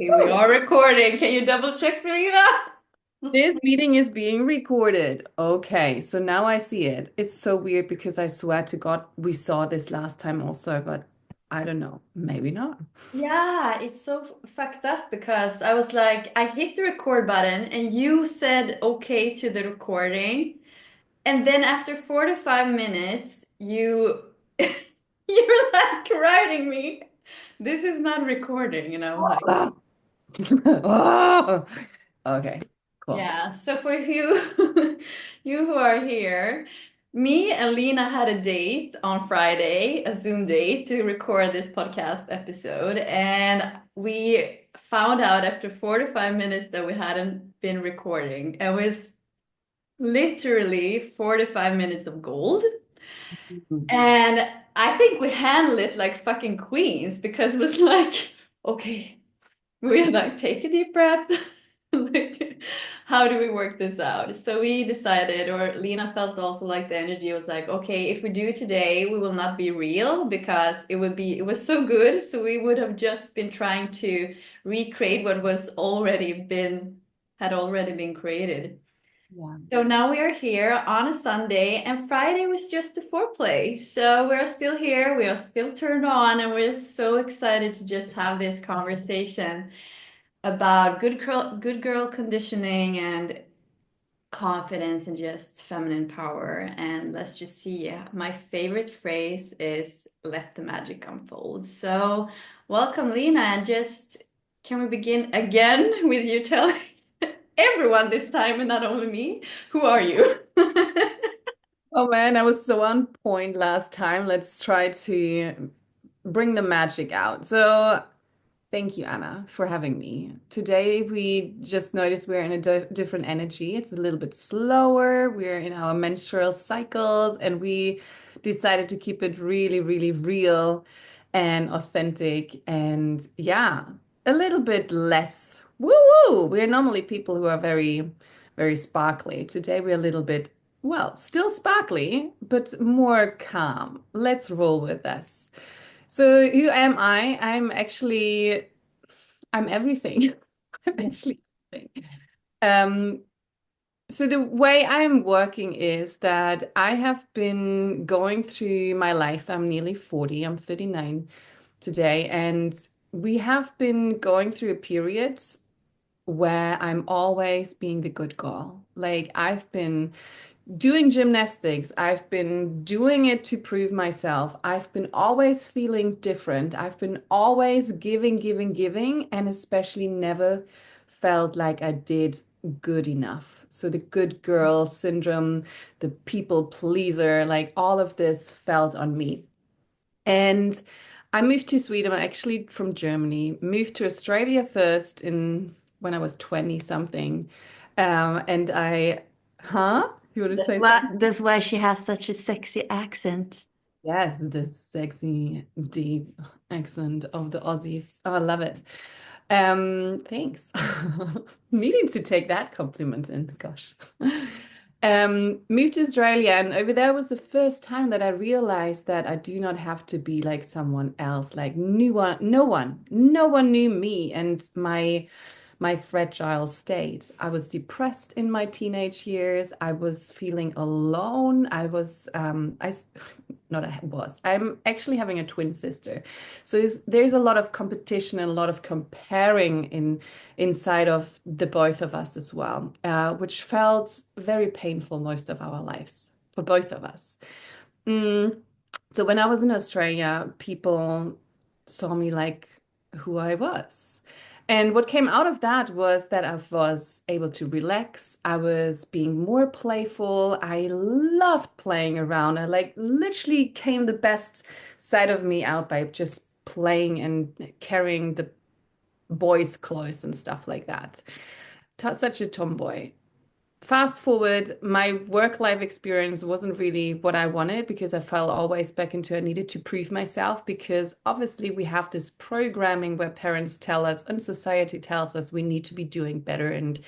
Okay, we are recording. Can you double check for me that? This meeting is being recorded. Okay, so now I see it. It's so weird because I swear to God, we saw this last time also, but I don't know. Maybe not. Yeah, it's so fucked up because I was like, I hit the record button and you said okay to the recording. And then after 45 minutes, you're like writing me, this is not recording. And I was like, Ah. Ah. Okay, cool. yeah, so for you, you who are here, me and Lena had a date on Friday, a Zoom date to record this podcast episode, and we found out after 45 minutes that we hadn't been recording. It was literally 45 minutes of gold. And I think we handled it like fucking queens because it was like, okay. We like take a deep breath. Like, how do we work this out? So we decided, or Lena felt also like the energy was like, okay, if we do it today, we will not be real because it was so good. So we would have just been trying to recreate what had already been created. Yeah. So now we are here on a Sunday, and Friday was just a foreplay. So we're still here, we are still turned on, and we're so excited to just have this conversation about good girl conditioning and confidence and just feminine power. And let's just see. My favorite phrase is let the magic unfold. So welcome, Lena, and just can we begin again with you telling everyone this time and not only me, who are you? Oh man, I was so on point last time. Let's try to bring the magic out. So, thank you, Anna, for having me. Today, we just noticed we're in a different energy. It's a little bit slower. We're in our menstrual cycles, and we decided to keep it really, really real and authentic. And yeah, a little bit less woo woo. We're normally people who are very, very sparkly. Today, we're a little bit, well, still sparkly, but more calm. Let's roll with this. So who am I? I'm everything. I'm Yeah. actually everything. Um, so the way I'm working is that I have been going through my life. I'm nearly 40. I'm 39 today, and we have been going through a period where I'm always being the good girl. Like I've been doing gymnastics. I've been doing it to prove myself. I've been always feeling different. I've been always giving, giving, giving, and especially never felt like I did good enough. So the good girl syndrome, the people pleaser, like all of this felt on me. And I moved to Sweden. I'm actually from Germany. Moved to Australia first in when I was 20 something. And I, huh? You want to say something? That's why she has such a sexy accent. Yes, the sexy, deep accent of the Aussies. Oh, I love it. Thanks. Needing to take that compliment in, gosh. Moved to Australia, and over there was the first time that I realized that I do not have to be like someone else. Like no one knew me and my fragile state. I was depressed in my teenage years. I was feeling alone. Not I was. I'm actually having a twin sister. So there's a lot of competition and a lot of comparing inside of the both of us as well, which felt very painful most of our lives for both of us. Mm, so when I was in Australia, people saw me like who I was. And what came out of that was that I was able to relax. I was being more playful. I loved playing around. I like literally came the best side of me out by just playing and carrying the boys' clothes and stuff like that. Such a tomboy. Fast forward, my work life experience wasn't really what I wanted because I fell always back into I needed to prove myself because obviously we have this programming where parents tell us and society tells us we need to be doing better and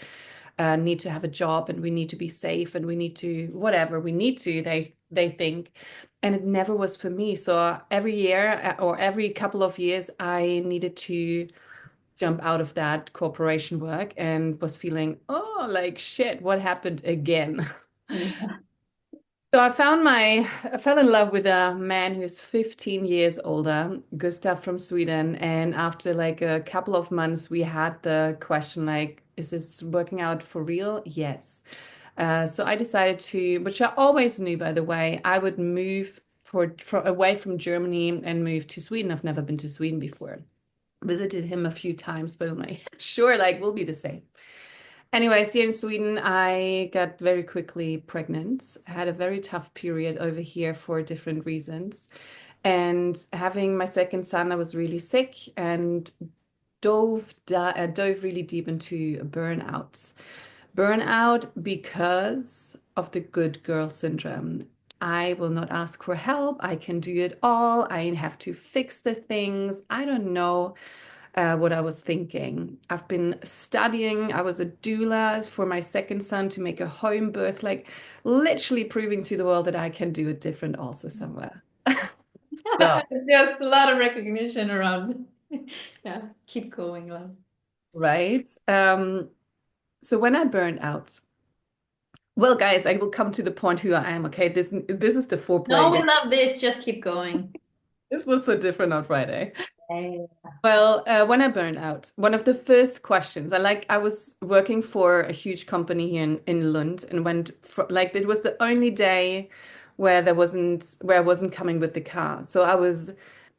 need to have a job and we need to be safe and we need to whatever we need to they think, and it never was for me. So every year or every couple of years I needed to jump out of that corporation work and was feeling, oh, like shit, what happened again? Yeah. So I fell in love with a man who's 15 years older, Gustav from Sweden. And after like a couple of months, we had the question like, is this working out for real? Yes. So I decided to, which I always knew, by the way, I would move for away from Germany and move to Sweden. I've never been to Sweden before. Visited him a few times, but I'm like, sure, like we'll be the same. Anyways, here in Sweden, I got very quickly pregnant. I had a very tough period over here for different reasons. And having my second son, I was really sick and dove really deep into burnout. Burnout because of the good girl syndrome. I will not ask for help. I can do it all. I have to fix the things. I don't know what I was thinking. I've been studying. I was a doula for my second son to make a home birth, like literally proving to the world that I can do it different also somewhere. So, It's just a lot of recognition around. Yeah, keep going, love. right. So when I burned out, well, guys, I will come to the point who I am. Okay, this is the No, we foreplay. love this. Just keep going. This was so different on Friday. Yeah. Well, when I burned out, one of the first questions I was working for a huge company here in Lund and went fr like it was the only day where I wasn't coming with the car. So I was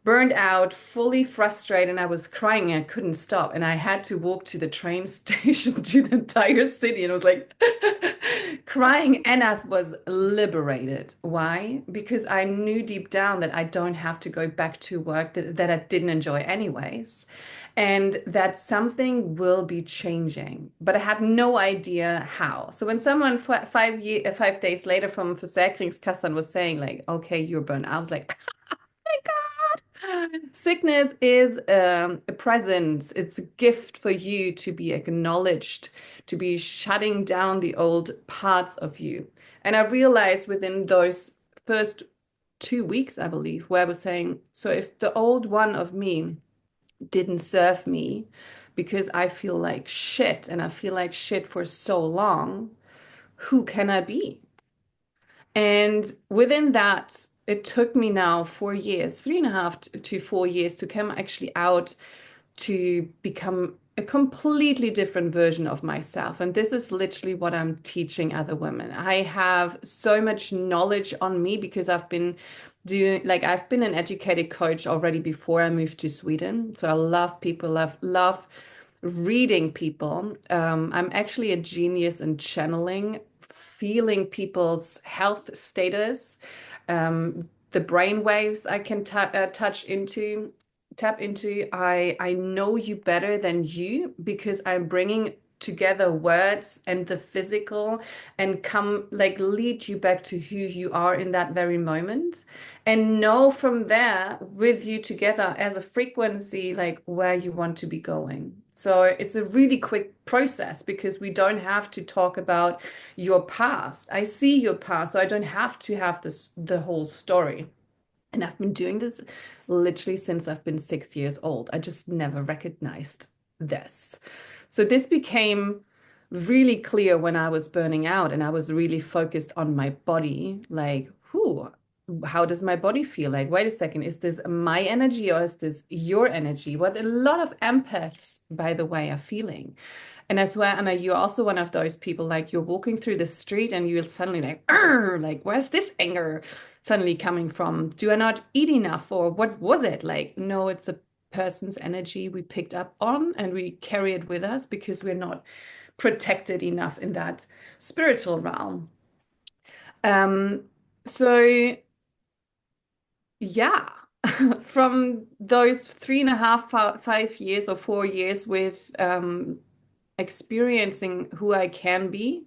burned out, fully frustrated, and I was crying and I couldn't stop. And I had to walk to the train station to the entire city and I was like crying and I was liberated. Why? Because I knew deep down that I don't have to go back to work that I didn't enjoy anyways, and that something will be changing. But I had no idea how. So when someone 5 days later from Försäkringskassan was saying like, okay, you're burned out, I was like, sickness is a present. It's a gift for you to be acknowledged, to be shutting down the old parts of you. And I realized within those first 2 weeks, I believe, where I was saying, so if the old one of me didn't serve me because I feel like shit and I feel like shit for so long, who can I be? And within that, it took me now 4 years, 3.5 to 4 years to come actually out to become a completely different version of myself. And this is literally what I'm teaching other women. I have so much knowledge on me because I've been an educated coach already before I moved to Sweden. So I love people, love reading people. I'm actually a genius in channeling, feeling people's health status, the brain waves I can tap into. I know you better than you because I'm bringing together words and the physical and come like lead you back to who you are in that very moment and know from there with you together as a frequency like where you want to be going. So it's a really quick process because we don't have to talk about your past. I see your past, so I don't have to have the whole story. And I've been doing this literally since I've been 6 years old. I just never recognized this. So this became really clear when I was burning out and I was really focused on my body. Like, whoo, how does my body feel? Like, wait a second, is this my energy or is this your energy? What a lot of empaths, by the way, are feeling. And I swear, Anna, you're also one of those people like you're walking through the street and you're suddenly like, "Arr!" Like, where's this anger suddenly coming from? Do I not eat enough? Or what was it? Like, no, it's a person's energy we picked up on and we carry it with us because we're not protected enough in that spiritual realm. Um, so yeah, from those 3.5, 5 years or 4 years with experiencing who I can be,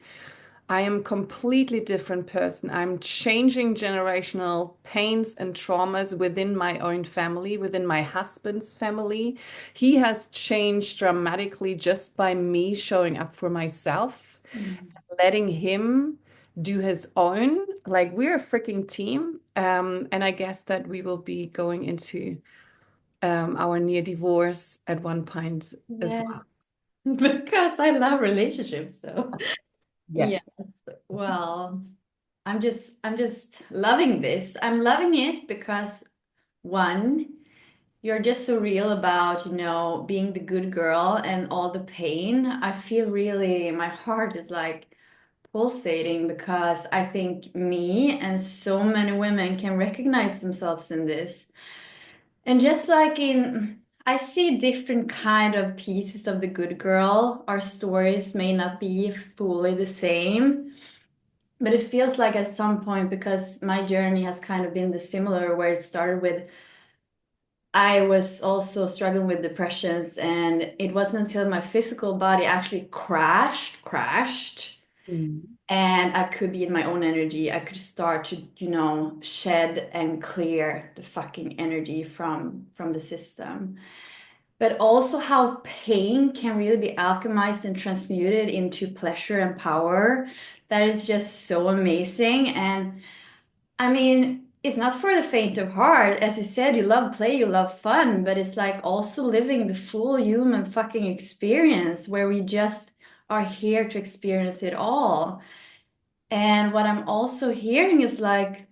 I am completely different person. I'm changing generational pains and traumas within my own family, within my husband's family. He has changed dramatically just by me showing up for myself, Mm. letting him do his own. Like we're a freaking team. And I guess that we will be going into our near divorce at one point as Yeah, well. because I love relationships. So yeah, Yes. well, I'm just loving this. I'm loving it because one, you're just so real about, being the good girl and all the pain. I feel really, my heart is like pulsating because I think me and so many women can recognize themselves in this. And just like I see different kind of pieces of the good girl. Our stories may not be fully the same, but it feels like at some point, because my journey has kind of been the similar, where it started with I was also struggling with depressions, and it wasn't until my physical body actually crashed, Mm. and I could be in my own energy. I could start to, shed and clear the fucking energy from the system. But also how pain can really be alchemized and transmuted into pleasure and power. That is just so amazing. And I mean, it's not for the faint of heart. As you said, you love play, you love fun, but it's like also living the full human fucking experience where we just are here to experience it all. And what I'm also hearing is like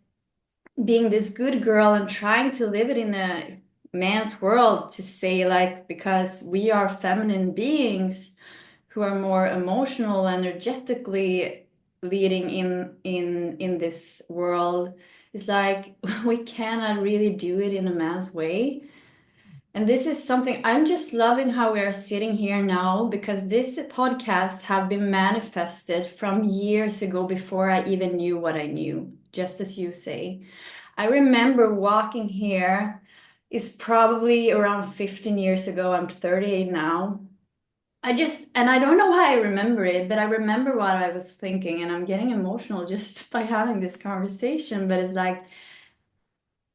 being this good girl and trying to live it in a man's world, to say like, because we are feminine beings who are more emotional, energetically leading in this world. It's like we cannot really do it in a man's way. And this is something I'm just loving how we are sitting here now, because this podcast have been manifested from years ago before I even knew what I knew, just as you say. I remember walking here is probably around 15 years ago. I'm 38 now. And I don't know why I remember it, but I remember what I was thinking, and I'm getting emotional just by having this conversation. But it's like,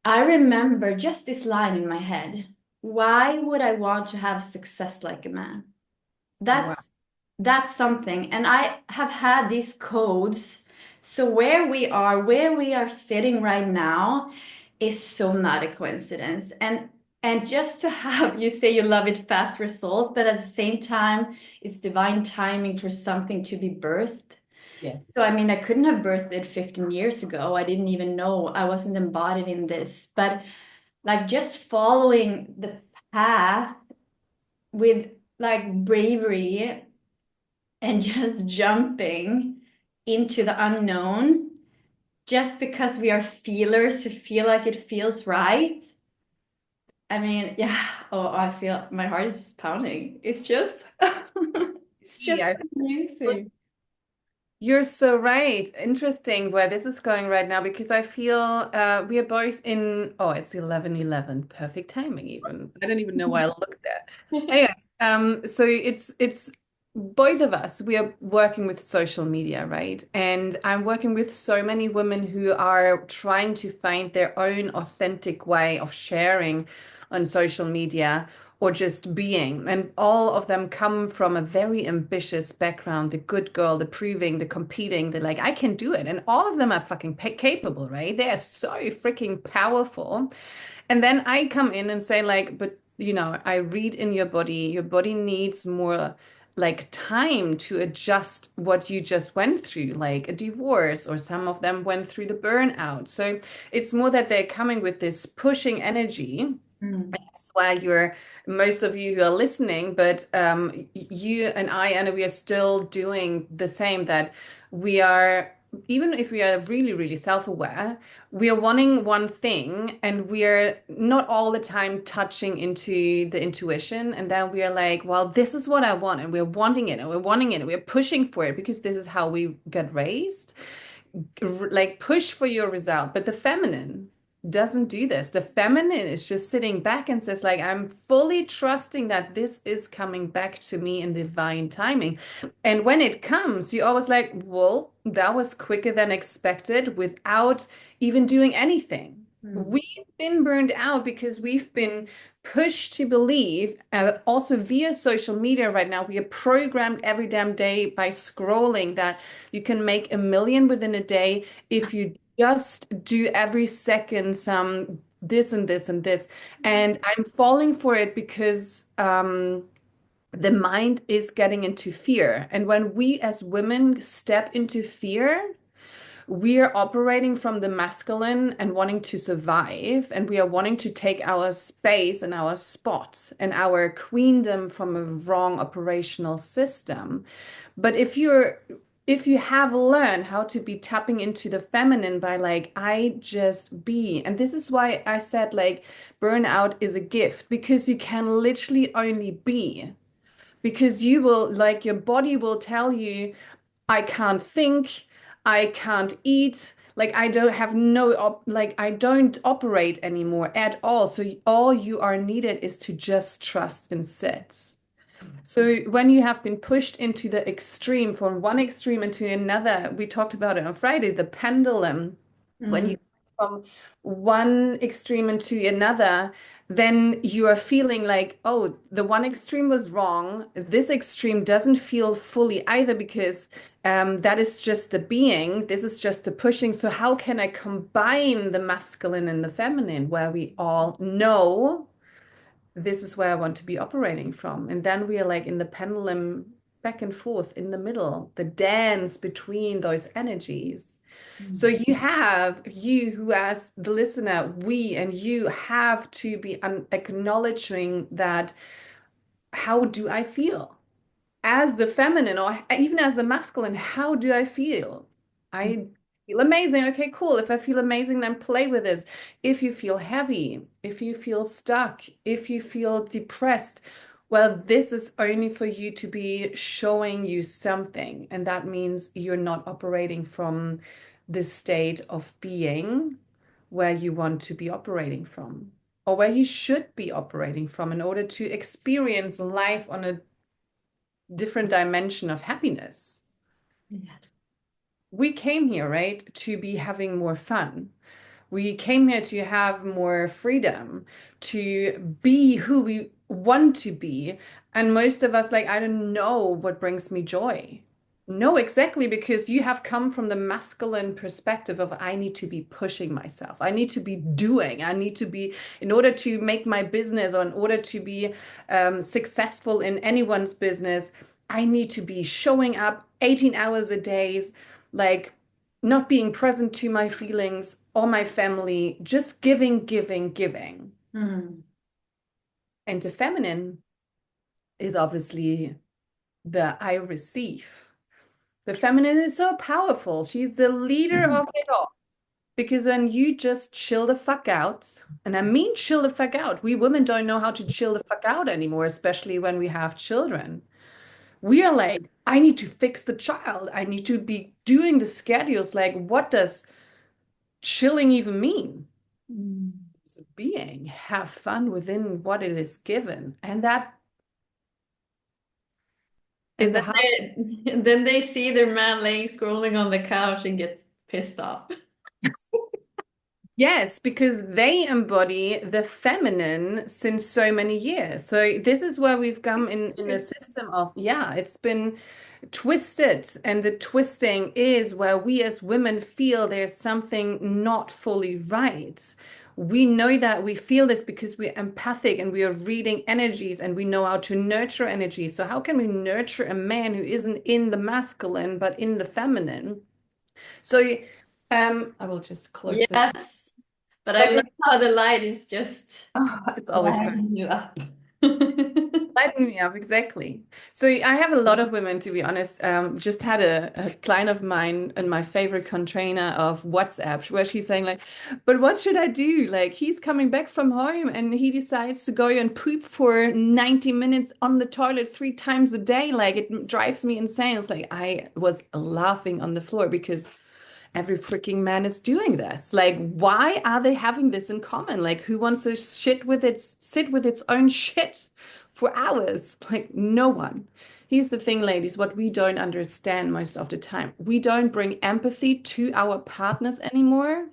I remember just this line in my head. Why would I want to have success like a man? Wow. That's something. And I have had these codes. So where we are sitting right now is so not a coincidence. And just to have, you say you love it, fast results, but at the same time, it's divine timing for something to be birthed. Yes. So I mean, I couldn't have birthed it 15 years ago. I didn't even know I wasn't embodied in this. But like just following the path with like bravery and just jumping into the unknown just because we are feelers who feel like it feels right. I mean, yeah, oh, I feel my heart is just pounding. It's just, it's just Yeah. amazing. You're so right. Interesting where this is going right now because I feel we are both in, oh, it's 11:11. Perfect timing even. I don't even know why I looked there. Anyways, so it's both of us, we are working with social media, right? And I'm working with so many women who are trying to find their own authentic way of sharing on social media or just being. And all of them come from a very ambitious background, the good girl, the proving, the competing, the like, I can do it. And all of them are fucking capable, right? They are so freaking powerful. And then I come in and say, like, but I read in your body needs more like time to adjust what you just went through, like a divorce, or some of them went through the burnout. So it's more that they're coming with this pushing energy. Mm. That's why most of you who are listening, but you and I, and we are still doing the same, that we are, even if we are really, really self-aware, we are wanting one thing and we are not all the time touching into the intuition. And then we are like, well, this is what I want. And we're wanting it and we're wanting it and we're pushing for it because this is how we got raised, like push for your result. But the feminine doesn't do this. The feminine is just sitting back and says, like, I'm fully trusting that this is coming back to me in divine timing. And when it comes, you always like, well, that was quicker than expected without even doing anything. Mm. We've been burned out because we've been pushed to believe, also via social media right now, we are programmed every damn day by scrolling that you can make 1 million within a day if you just do every second some this and this and this. And I'm falling for it because the mind is getting into fear. And when we as women step into fear, we are operating from the masculine and wanting to survive, and we are wanting to take our space and our spot and our queendom from a wrong operational system. But if you have learned how to be tapping into the feminine by like, I just be, and this is why I said like burnout is a gift because you can literally only be. Because you will, like, your body will tell you, I can't think, I can't eat, like, I don't have no, like, I don't operate anymore at all. So all you are needed is to just trust and sit. So when you have been pushed into the extreme, from one extreme into another, we talked about it on Friday, the pendulum, when Mm. you from one extreme into another, then you are feeling like, oh, the one extreme was wrong. This extreme doesn't feel fully either because that is just the being. This is just the pushing. So how can I combine the masculine and the feminine where we all know this is where I want to be operating from? And then we are like in the pendulum back and forth in the middle, the dance between those energies. So Mm. you have you who as the listener, we and you have to be acknowledging that how do I feel? As the feminine or even as the masculine, how do I feel? I feel amazing. Okay, cool. If I feel amazing, then play with this. If you feel heavy, if you feel stuck, if you feel depressed, well, this is only for you to be showing you something. And that means you're not operating from the state of being where you want to be operating from, or where you should be operating from in order to experience life on a different dimension of happiness. Yes. We came here, right, to be having more fun. We came here to have more freedom, to be who we want to be. And most of us, like, I don't know what brings me joy. No, exactly, because you have come from the masculine perspective of I need to be pushing myself. I need to be doing. I need to be, in order to make my business or in order to be successful in anyone's business, I need to be showing up 18 hours a day, like not being present to my feelings or my family, just giving, giving, giving. Mm. And the feminine is obviously the I receive. The feminine is so powerful. She's the leader of it all. Because when you just chill the fuck out, and I mean chill the fuck out, we women don't know how to chill the fuck out anymore, especially when we have children. We are like, I need to fix the child. I need to be doing the schedules. Like, what does chilling even mean? Mm. Being, have fun within what it is given. And that is And a then hard. they see their man laying scrolling on the couch and get pissed off. Yes, because they embody the feminine since so many years. So this is where we've come in a system of, yeah, it's been twisted. And the twisting is where we as women feel there's something not fully right. We know that we feel this because we're empathic and we are reading energies and we know how to nurture energies. So how can we nurture a man who isn't in the masculine but in the feminine? So I will just close this. Yes, but I But love how the light is just it's always coming. lighting you up. Lighten me up, exactly. So I have a lot of women, to be honest. Just had a client of mine in my favorite container of WhatsApp where she's saying like, but what should I do? Like he's coming back from home and he decides to go and poop for 90 minutes on the toilet 3 times a day. Like it drives me insane. It's like I was laughing on the floor because every freaking man is doing this. Like, why are they having this in common? Like, who wants to sit with its own shit for hours? Like, no one. Here's the thing, ladies, what we don't understand most of the time. We don't bring empathy to our partners anymore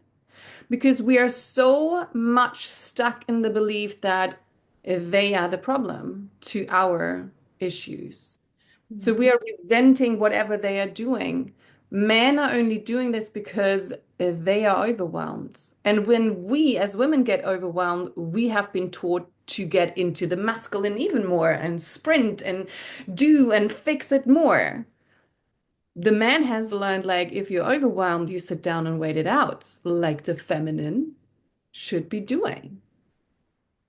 because we are so much stuck in the belief that they are the problem to our issues. So we are resenting whatever they are doing. Men are only doing this because they are overwhelmed. And when we as women get overwhelmed, we have been taught to get into the masculine even more and sprint and do and fix it more. The man has learned, like, if you're overwhelmed, you sit down and wait it out, like the feminine should be doing.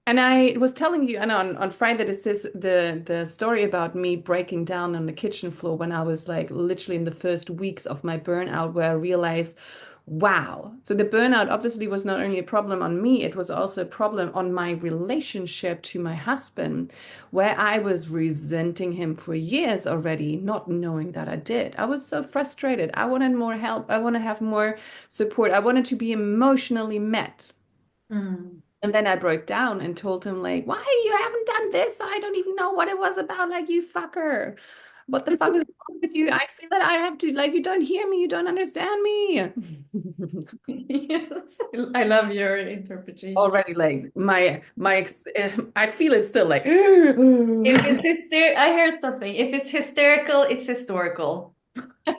And I was telling you, and on Friday, this is the story about me breaking down on the kitchen floor when I was like literally in the first weeks of my burnout, where I realized, wow. So the burnout obviously was not only a problem on me, it was also a problem on my relationship to my husband, where I was resenting him for years already, not knowing that I did. I was so frustrated. I wanted more help. I want to have more support. I wanted to be emotionally met. Mm. And then I broke down and told him, like, why you haven't done this? I don't even know what it was about. Like, you fucker. What the fuck is wrong with you? I feel that I have to, like, you don't hear me. You don't understand me. Yes, I love your interpretation. Already, like, I feel it still like, If it's I heard something. If it's hysterical, it's historical.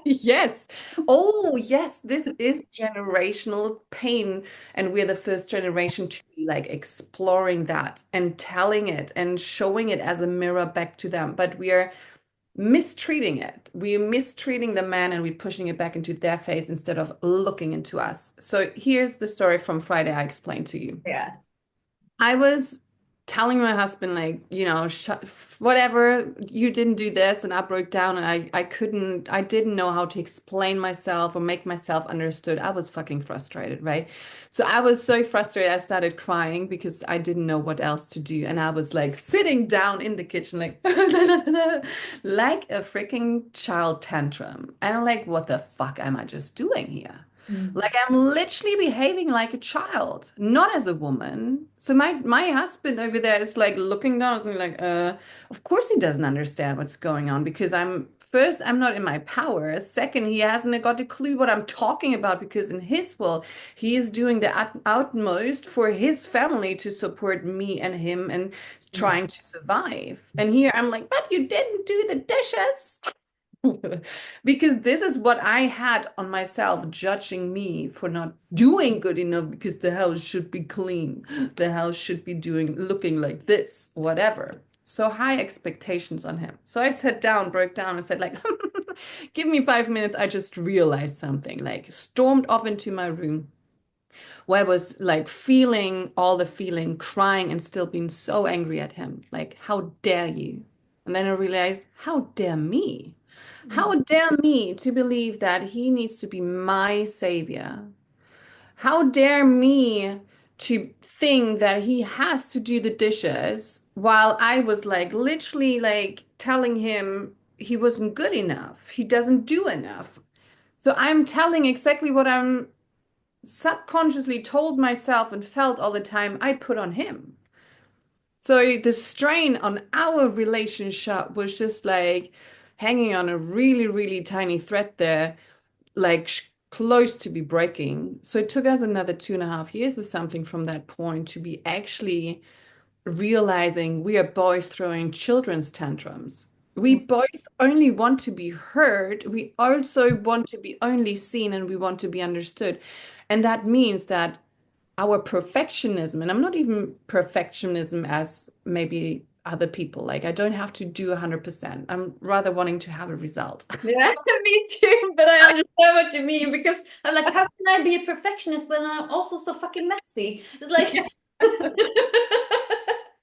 yes. Oh, yes, this is generational pain. And we're the first generation to be like exploring that and telling it and showing it as a mirror back to them. But we are mistreating it. We're mistreating the man and we're pushing it back into their face instead of looking into us. So here's the story from Friday I explained to you. Yeah. I was telling my husband, like, whatever, you didn't do this, and I broke down and I didn't know how to explain myself or make myself understood. I was fucking frustrated, right? So I was so frustrated, I started crying because I didn't know what else to do. And I was like sitting down in the kitchen, like, like a freaking child tantrum. And I'm like, what the fuck am I just doing here? Mm. Like I'm literally behaving like a child, not as a woman. So my husband over there is like looking down at me like, of course he doesn't understand what's going on because I'm not in my power. Second, he hasn't got a clue what I'm talking about because in his world, he is doing the utmost for his family to support me and him and Mm. trying to survive. And here I'm like, but you didn't do the dishes. Because this is what I had on myself, judging me for not doing good enough because the house should be clean. The house should be looking like this, whatever. So high expectations on him. So I sat down, broke down, and said, like, give me 5 minutes. I just realized something, like stormed off into my room where I was like feeling all the feeling, crying and still being so angry at him. Like, how dare you? And then I realized, how dare me? How dare me to believe that he needs to be my savior? How dare me to think that he has to do the dishes while I was like literally like telling him he wasn't good enough. He doesn't do enough. So I'm telling exactly what I'm subconsciously told myself and felt all the time I put on him. So the strain on our relationship was just like hanging on a really, really tiny thread there, like close to be breaking. So it took us another 2.5 years or something from that point to be actually realizing we are both throwing children's tantrums. We both only want to be heard. We also want to be only seen and we want to be understood. And that means that our perfectionism, and I'm not even perfectionism as maybe other people, like I don't have to do 100%. I'm rather wanting to have a result. Yeah, me too, but I understand what you mean because I'm like, how can I be a perfectionist when I'm also so fucking messy? It's like,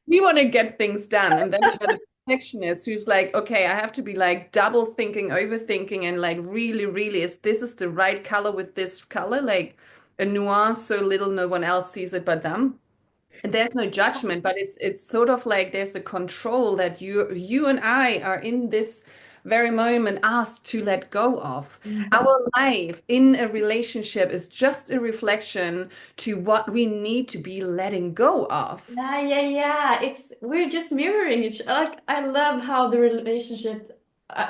We want to get things done. And then we got a perfectionist who's like, okay, I have to be like double thinking, overthinking, and like really, really, is this is the right color with this color? Like a nuance so little no one else sees it but them. And there's no judgment, but it's sort of like there's a control that you and I are in this very moment asked to let go of. yes. Our life in a relationship is just a reflection to what we need to be letting go of. Yeah, yeah, yeah. It's we're just mirroring each. Like I love how the relationship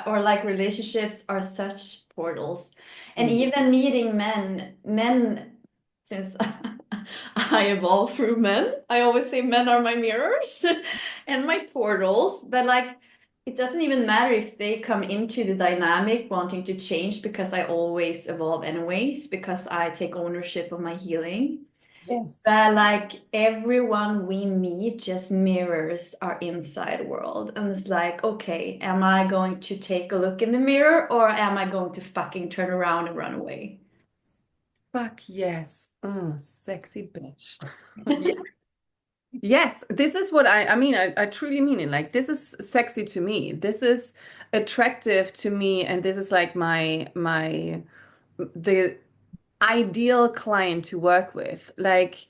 or like relationships are such portals, and Mm. even meeting men. Since I evolve through men, I always say men are my mirrors and my portals. But like it doesn't even matter if they come into the dynamic wanting to change because I always evolve anyways, because I take ownership of my healing. But Yes. like everyone we meet just mirrors our inside world. And it's like, okay, am I going to take a look in the mirror or am I going to fucking turn around and run away? Fuck yes. Oh, sexy bitch. Yeah. Yes, this is what I mean, I truly mean it. Like this is sexy to me. This is attractive to me, and this is like my the ideal client to work with. Like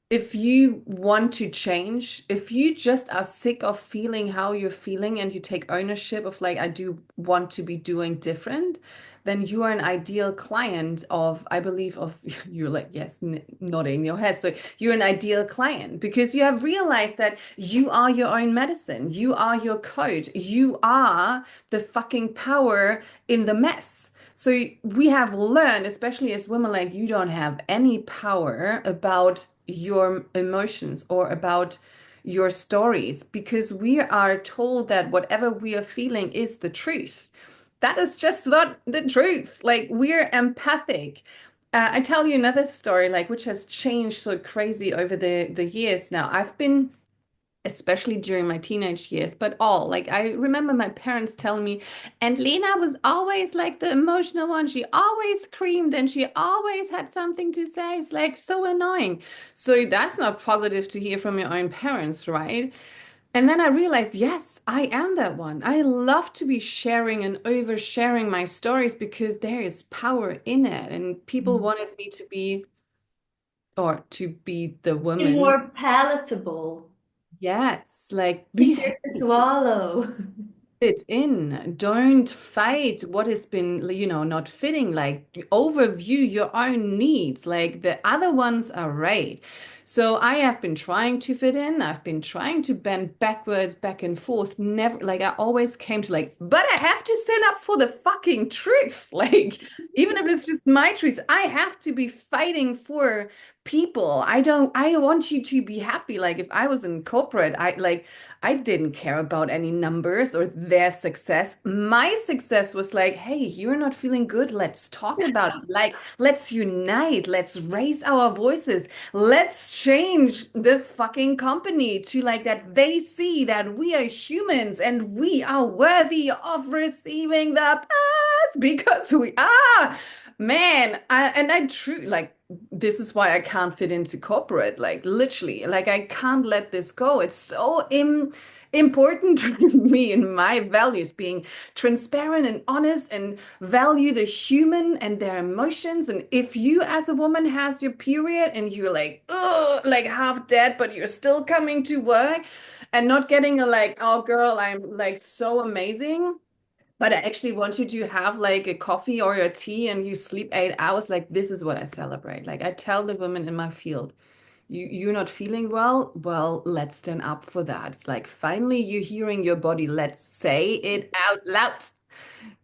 if you want to change, if you just are sick of feeling how you're feeling and you take ownership of like, I do want to be doing different, then you are an ideal client of, I believe, of you're like, yes, n nodding your head. So you're an ideal client because you have realized that you are your own medicine. You are your code. You are the fucking power in the mess. So we have learned, especially as women, like you don't have any power about your emotions or about your stories because we are told that whatever we are feeling is the truth. That is just not the truth. Like we're empathic. I tell you another story, like which has changed so crazy over the years now. I've been especially during my teenage years, but all like I remember my parents telling me, and Lena was always like the emotional one. She always screamed and she always had something to say. It's like so annoying. So that's not positive to hear from your own parents, right? And then I realized, yes, I am that one. I love to be sharing and oversharing my stories because there is power in it. And people wanted me to be, or to be the Be woman. more palatable, Yes, like be easier to happy. swallow. Fit in. Don't fight what has been, not fitting. Like overview your own needs. Like the other ones are right. So I have been trying to fit in. I've been trying to bend backwards, back and forth. Never, like I always came to like, but I have to stand up for the fucking truth. Like even if it's just my truth, I have to be fighting for people. I want you to be happy. Like if I was in corporate, I didn't care about any numbers or their success. My success was like, hey, you're not feeling good. Let's talk about it. Like, let's unite. Let's raise our voices. Let's change the fucking company to like that they see that we are humans and we are worthy of receiving the pass because we are. Man, I true like this is why I can't fit into corporate. Like literally, like I can't let this go. It's so important to me and my values, being transparent and honest and value the human and their emotions. And if you as a woman has your period and you're like, oh, like half dead, but you're still coming to work and not getting a like, oh girl, I'm like so amazing. But I actually want you to have like a coffee or a tea and you sleep 8 hours. Like this is what I celebrate. Like I tell the women in my field, you're not feeling well? Well, let's stand up for that. Like finally you're hearing your body. Let's say it out loud.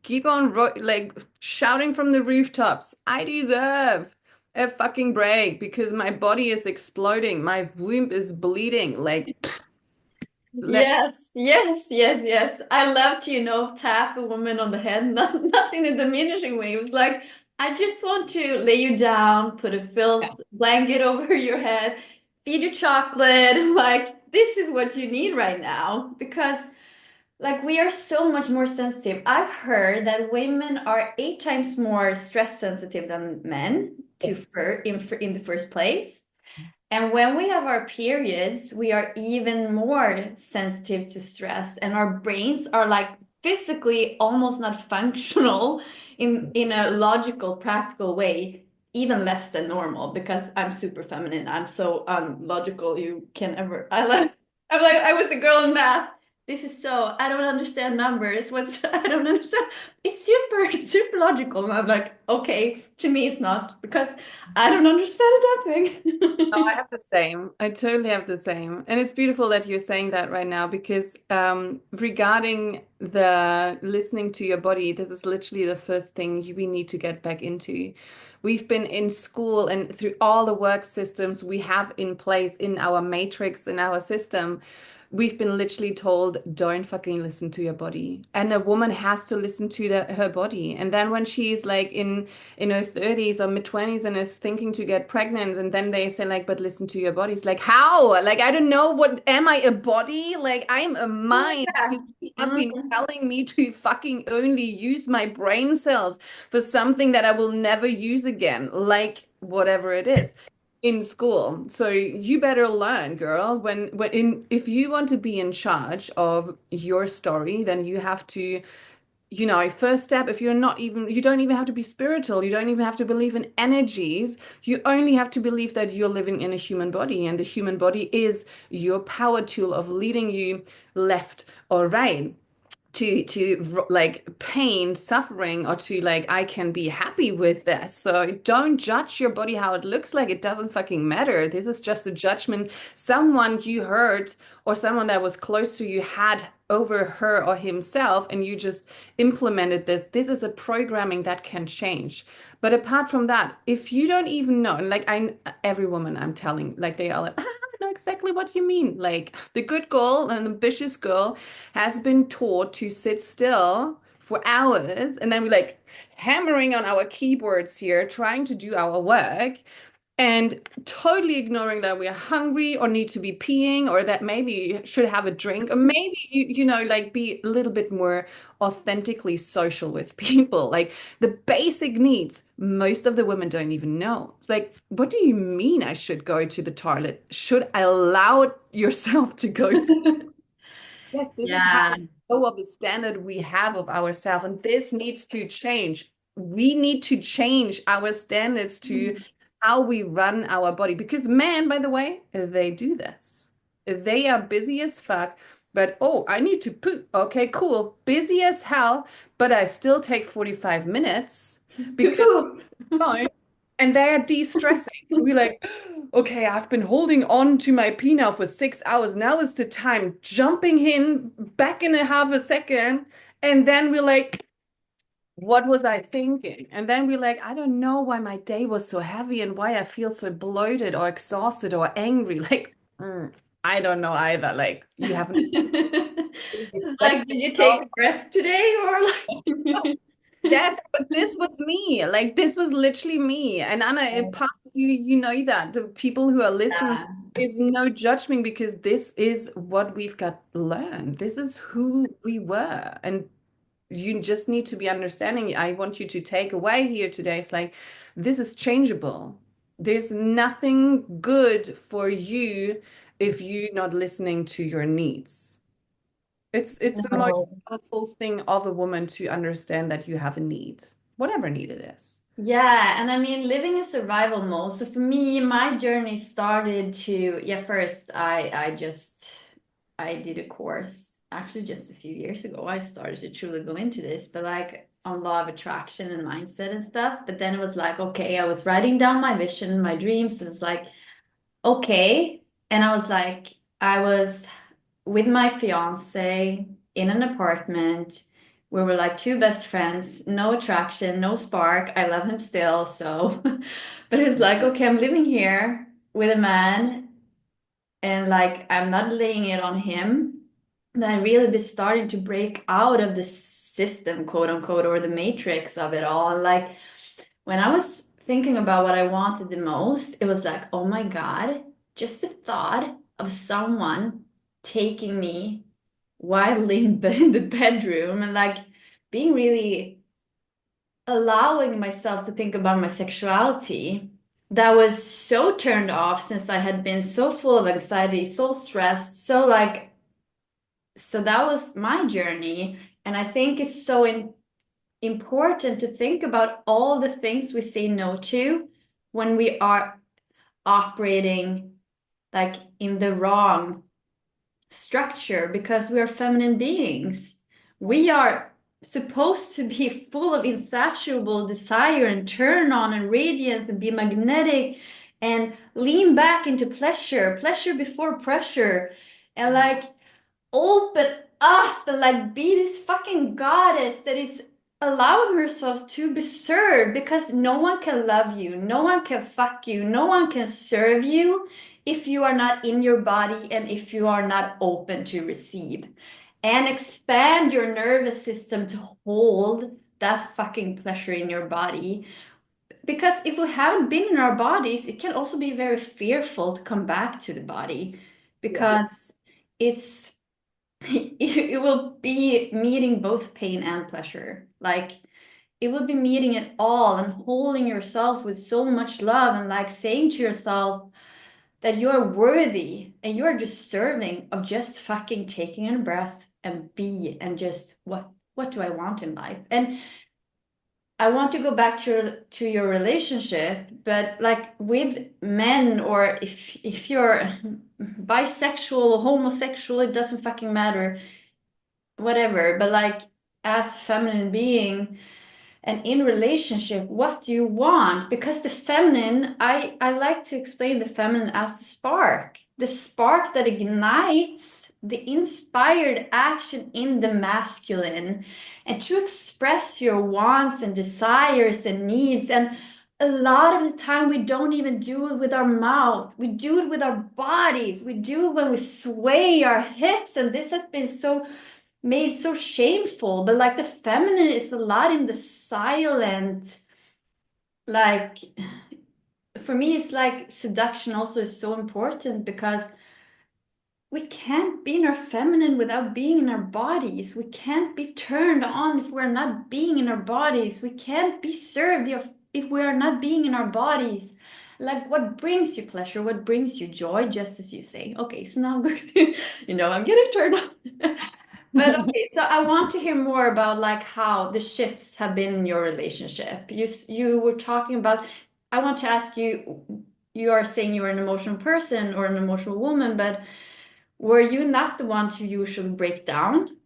Keep on like shouting from the rooftops. I deserve a fucking break because my body is exploding. My womb is bleeding. Like let Yes, yes, yes, yes. I love to, tap a woman on the head, not in a diminishing way. It was like, I just want to lay you down, put a felt blanket over your head, feed you chocolate. Like, this is what you need right now because, like, we are so much more sensitive. I've heard that women are 8 times more stress sensitive than men to fur in the first place. And when we have our periods, we are even more sensitive to stress, and our brains are like physically almost not functional in a logical, practical way, even less than normal because I'm super feminine. I'm so unlogical you can ever. I'm like I was a girl in math. This is so I don't understand numbers. What's I don't understand. It's super super logical. And I'm like, okay, to me it's not because I don't understand a damn Oh, I thing. have the same. I totally have the same. And it's beautiful that you're saying that right now because regarding the listening to your body, this is literally the first thing we need to get back into. We've been in school and through all the work systems we have in place in our matrix, in our system. we've been literally told, don't fucking listen to your body. And a woman has to listen to her body. And then when she's like in her 30s or mid 20s and is thinking to get pregnant, and then they say like, but listen to your body. It's like, how? Like, I don't know, what am I, a body? Like, I'm a mind, because you have been Mhm. telling me to fucking only use my brain cells for something that I will never use again, like whatever it is in school. So you better learn, girl. If you want to be in charge of your story, then you have to, first step, if you don't even have to be spiritual, you don't even have to believe in energies. You only have to believe that you're living in a human body, and the human body is your power tool of leading you left or right, to like pain, suffering, or to like, I can be happy with this. So don't judge your body how it looks like. It doesn't fucking matter. This is just a judgment someone you hurt or someone that was close to you had over her or himself, and you just implemented this. This is a programming that can change. But apart from that, if you don't even know, and like every woman I'm telling, like they are like, I know exactly what you mean. Like the good girl, an ambitious girl, has been taught to sit still for hours, and then we like hammering on our keyboards here, trying to do our work, and totally ignoring that we're hungry or need to be peeing, or that maybe you should have a drink, or maybe like be a little bit more authentically social with people. Like the basic needs, most of the women don't even know. It's like, what do you mean I should go to the toilet? Should I allow yourself to go to? Yes, this is how Yeah. low of a standard we have of ourselves, and this needs to change. We need to change our standards to how we run our body. Because men, by the way, they do this. They are busy as fuck, but oh, I need to poop. Okay, cool. Busy as hell, but I still take 45 minutes To because poop. phone, and they're de-stressing. We're like, okay, I've been holding on to my pee now for 6 hours. Now is the time, jumping in back in a half a second. And then we're like, what was I thinking? And then we're like, I don't know why my day was so heavy and why I feel so bloated or exhausted or angry. Like, I don't know either. Like, you haven't reflected. Like, did you take a breath today or like? Yes, but this was me. Like this was literally me. And Anna, part of you, you know that the people who are listening, Yeah. is no judgment, because this is what we've got learned. This is who we were. And you just need to be understanding. I want you to take away here today. It's like, this is changeable. There's nothing good for you if you're not listening to your needs. It's the most No. powerful thing of a woman to understand that you have a need, whatever need it is. Yeah, and I mean, living in survival mode. So for me, my journey started to, yeah, first I did a course actually just a few years ago. I started to truly go into this, but like on law of attraction and mindset and stuff. But then it was like, okay, I was writing down my vision, my dreams, and it's like, okay. And I was like, I was with my fiance in an apartment. We were like two best friends, no attraction, no spark. I love him still, so but it's like, okay, I'm living here with a man and like I'm not laying it on him. And I really be starting to break out of the system, quote unquote, or the matrix of it all. And like when I was thinking about what I wanted the most, it was like, oh my God, just the thought of someone taking me wildly in the bedroom and like being really allowing myself to think about my sexuality that was so turned off since I had been so full of anxiety, so stressed, so like, so that was my journey. And I think it's so important to think about all the things we say no to when we are operating like in the wrong structure because we are feminine beings. We are supposed to be full of insatiable desire and turn on and radiance and be magnetic and lean back into pleasure, pleasure before pressure, and like open up and like be this fucking goddess that is allowing herself to be served because no one can love you, no one can fuck you, no one can serve you if you are not in your body and if you are not open to receive. And expand your nervous system to hold that fucking pleasure in your body. Because if we haven't been in our bodies, it can also be very fearful to come back to the body Yeah. because it's it will be meeting both pain and pleasure. Like it will be meeting it all and holding yourself with so much love and like saying to yourself that you're worthy and you're deserving of just fucking taking a breath and be and just what do I want in life? And I want to go back to your relationship, but like with men, or if you're bisexual, homosexual, it doesn't fucking matter, whatever. But like as a feminine being and in relationship, what do you want? Because the feminine, I like to explain the feminine as the spark that ignites the inspired action in the masculine, and to express your wants and desires and needs. And a lot of the time, we don't even do it with our mouth. We do it with our bodies. We do it when we sway our hips. And this has been so made so shameful, but like the feminine is a lot in the silent, like for me it's like seduction also is so important because we can't be in our feminine without being in our bodies. We can't be turned on if we're not being in our bodies. We can't be served if we are not being in our bodies. Like what brings you pleasure, what brings you joy, just as you say. Okay, so now I'm going to, I'm getting turned on. But okay, so I want to hear more about like how the shifts have been in your relationship. You were talking about, I want to ask you, you are saying you're an emotional person or an emotional woman, but were you not the one to usually break down?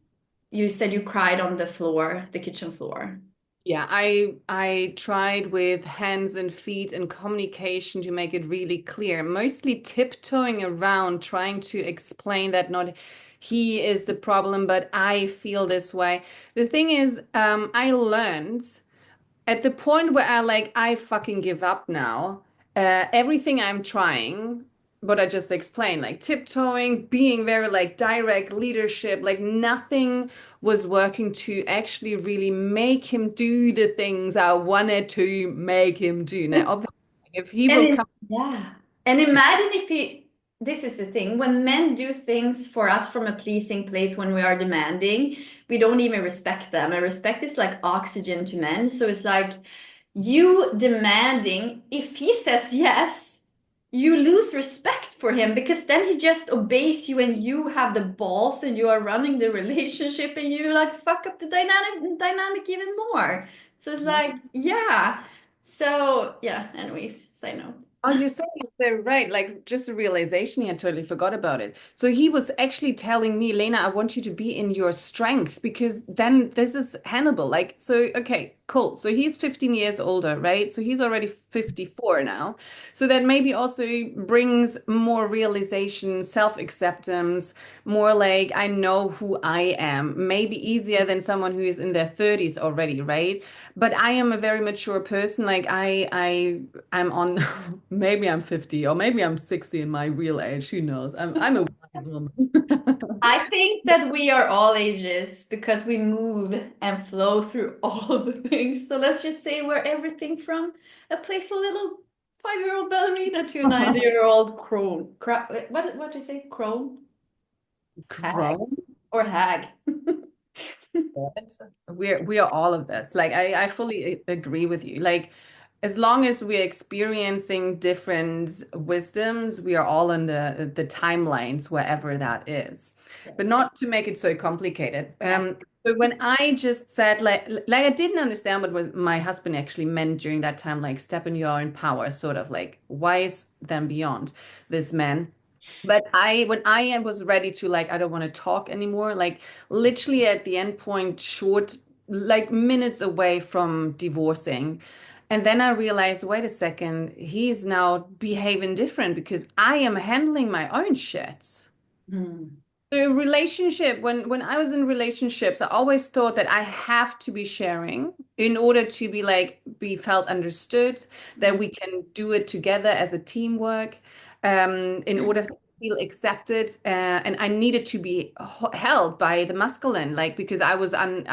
You said you cried on the floor, the kitchen floor. Yeah, I tried with hands and feet and communication to make it really clear, mostly tiptoeing around, trying to explain that not he is the problem, but I feel this way. The thing is, I learned at the point where I fucking give up now. Everything I'm trying, what I just explained, like tiptoeing, being very like direct leadership, like nothing was working to actually really make him do the things I wanted to make him do. Now, obviously, if he And will come, yeah. And imagine if this is the thing, when men do things for us from a pleasing place when we are demanding, we don't even respect them. And respect is like oxygen to men. So it's like you demanding, if he says yes, you lose respect for him because then he just obeys you and you have the balls and you are running the relationship and you like fuck up the dynamic even more. So it's like, yeah. So yeah, anyways, side note. oh, you're saying it there, right? Like just a realization, I totally forgot about it. So he was actually telling me, Lena, I want you to be in your strength because then this is Hannibal. Like, so, okay, cool. So he's 15 years older, right? So he's already 54 now. So that maybe also brings more realization, self-acceptance, more like I know who I am, maybe easier than someone who is in their 30s already, right? But I am a very mature person. Like I'm on maybe I'm 50 or maybe I'm 60 in my real age. Who knows? I'm a wise woman. I think that we are all ages because we move and flow through all the things. So let's just say we're everything from a playful little 5-year-old ballerina to a 90-year-old crone. What do you say? Crone? Hag Grown. or hag? We are all of this. Like I fully agree with you. Like as long as we're experiencing different wisdoms, we are all in the timelines wherever that is. But not to make it so complicated. Yeah. So when I just said like I didn't understand what was my husband actually meant during that time, like step in your own power, sort of like wise than beyond this man. But when I was ready to like, I don't want to talk anymore, like literally at the end point, short, like minutes away from divorcing. And then I realized, wait a second, he's now behaving different because I am handling my own shit. Hmm. The relationship, when I was in relationships, I always thought that I have to be sharing in order to be felt understood, that we can do it together as a teamwork. in order to feel accepted, and I needed to be held by the masculine, like because I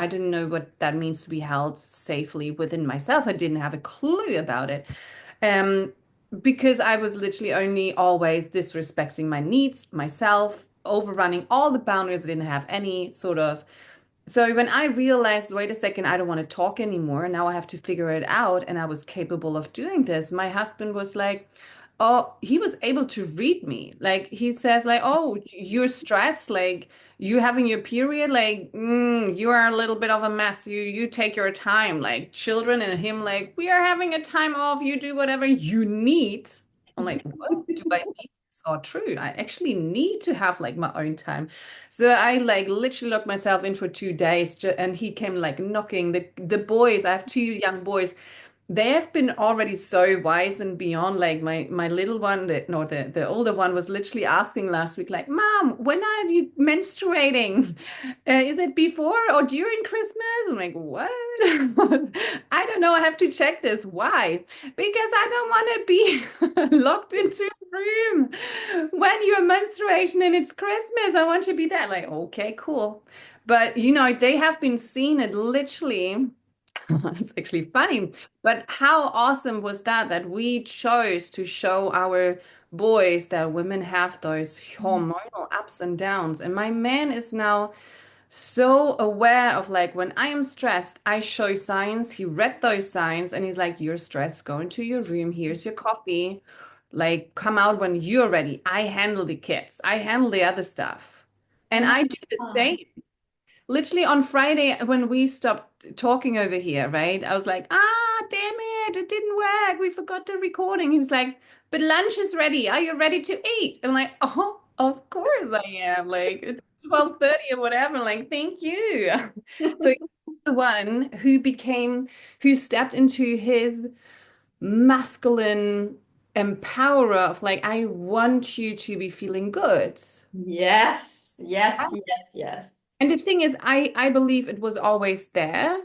didn't know what that means to be held safely within myself. I didn't have a clue about it. Um, because I was literally only always disrespecting my needs, myself, overrunning all the boundaries. I didn't have any sort of. So when I realized, wait a second, I don't want to talk anymore. Now I have to figure it out. And I was capable of doing this. My husband was like, oh, he was able to read me. Like he says, like, oh, you're stressed, like you having your period, like you are a little bit of a mess. You take your time, like children and him, like we are having a time off. You do whatever you need. I'm like, what do I need? It's all true. I actually need to have like my own time. So I like literally locked myself in for 2 days, and he came like knocking the boys. I have two young boys, they have been already so wise and beyond. Like my little one, the older one was literally asking last week, like, "Mom, when are you menstruating? Is it before or during Christmas?" I'm like, "What? I don't know. I have to check this. Why? Because I don't want to be locked into a room when you're menstruation and it's Christmas. I want to be there." Like, okay, cool. But they have been seeing it literally. It's actually funny, but how awesome was that we chose to show our boys that women have those hormonal ups and downs. And my man is now so aware of like when I am stressed, I show signs. He read those signs and he's like, "You're stressed, go into your room. Here's your coffee. Like, come out when you're ready. I handle the kids, I handle the other stuff." And Oh I do the my same. Literally on Friday, when we stopped talking over here, right? I was like, damn it, it didn't work. We forgot the recording. He was like, "But lunch is ready. Are you ready to eat?" I'm like, "Oh, of course I am." Like, it's 12:30 or whatever. I'm like, "Thank you." So he's the one who stepped into his masculine empowerer of like, "I want you to be feeling good." Yes, yes, yes, yes. And the thing is, I believe it was always there.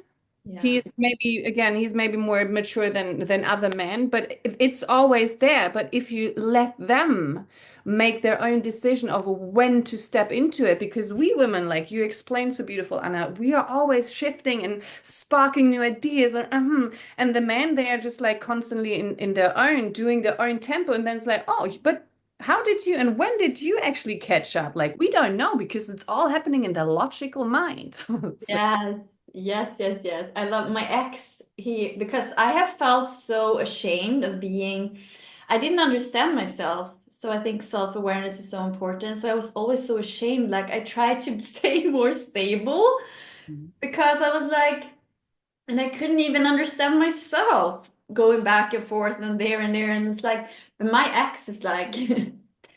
Yeah. He's maybe more mature than other men, but it's always there. But if you let them make their own decision of when to step into it, because we women, like you explained so beautiful, Anna, we are always shifting and sparking new ideas, and the men, they are just like constantly in their own, doing their own tempo, and then it's like, oh, but how did you and when did you actually catch up? Like we don't know because it's all happening in the logical mind. It's like, Yes, yes, yes, yes. I love my ex. Because I have felt so ashamed of being, I didn't understand myself. So I think self-awareness is so important. So I was always so ashamed. Like I tried to stay more stable because I was like, and I couldn't even understand myself going back and forth and there and there. And it's like, but my ex is like,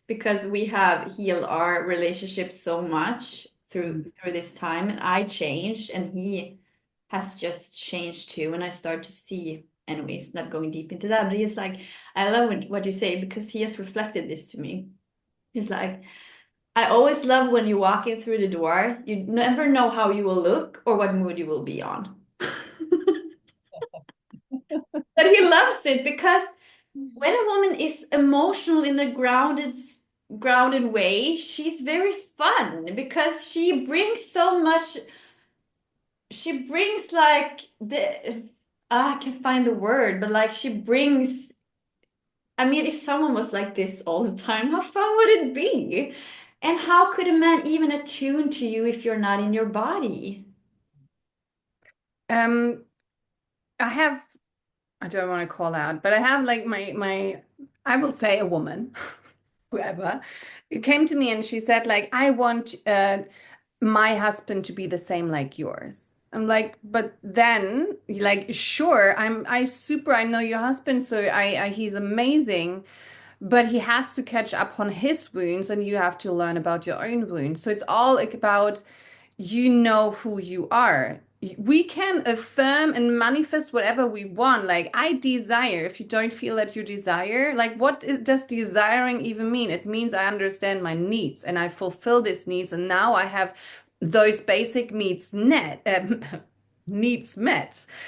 because we have healed our relationship so much through this time, and I changed, and he has just changed too. And I start to see, anyways, not going deep into that, but he's like, I love what you say because he has reflected this to me. He's like, I always love when you walk in through the door. You never know how you will look or what mood you will be on. But he loves it because when a woman is emotional in a grounded way, she's very fun because she brings so much. She brings like I can find the word, but like she brings. I mean, if someone was like this all the time, how fun would it be? And how could a man even attune to you if you're not in your body? um, I have, I don't want to call out, but I have like my I will say a woman, whoever, who came to me and she said like, "I want my husband to be the same like yours." I'm like, "But then like sure, I know your husband, so he's amazing, but he has to catch up on his wounds and you have to learn about your own wounds." So it's all like about you know who you are. We can affirm and manifest whatever we want. Like, I desire, if you don't feel that you desire, like, does desiring even mean? It means I understand my needs and I fulfill these needs. And now I have those basic needs met.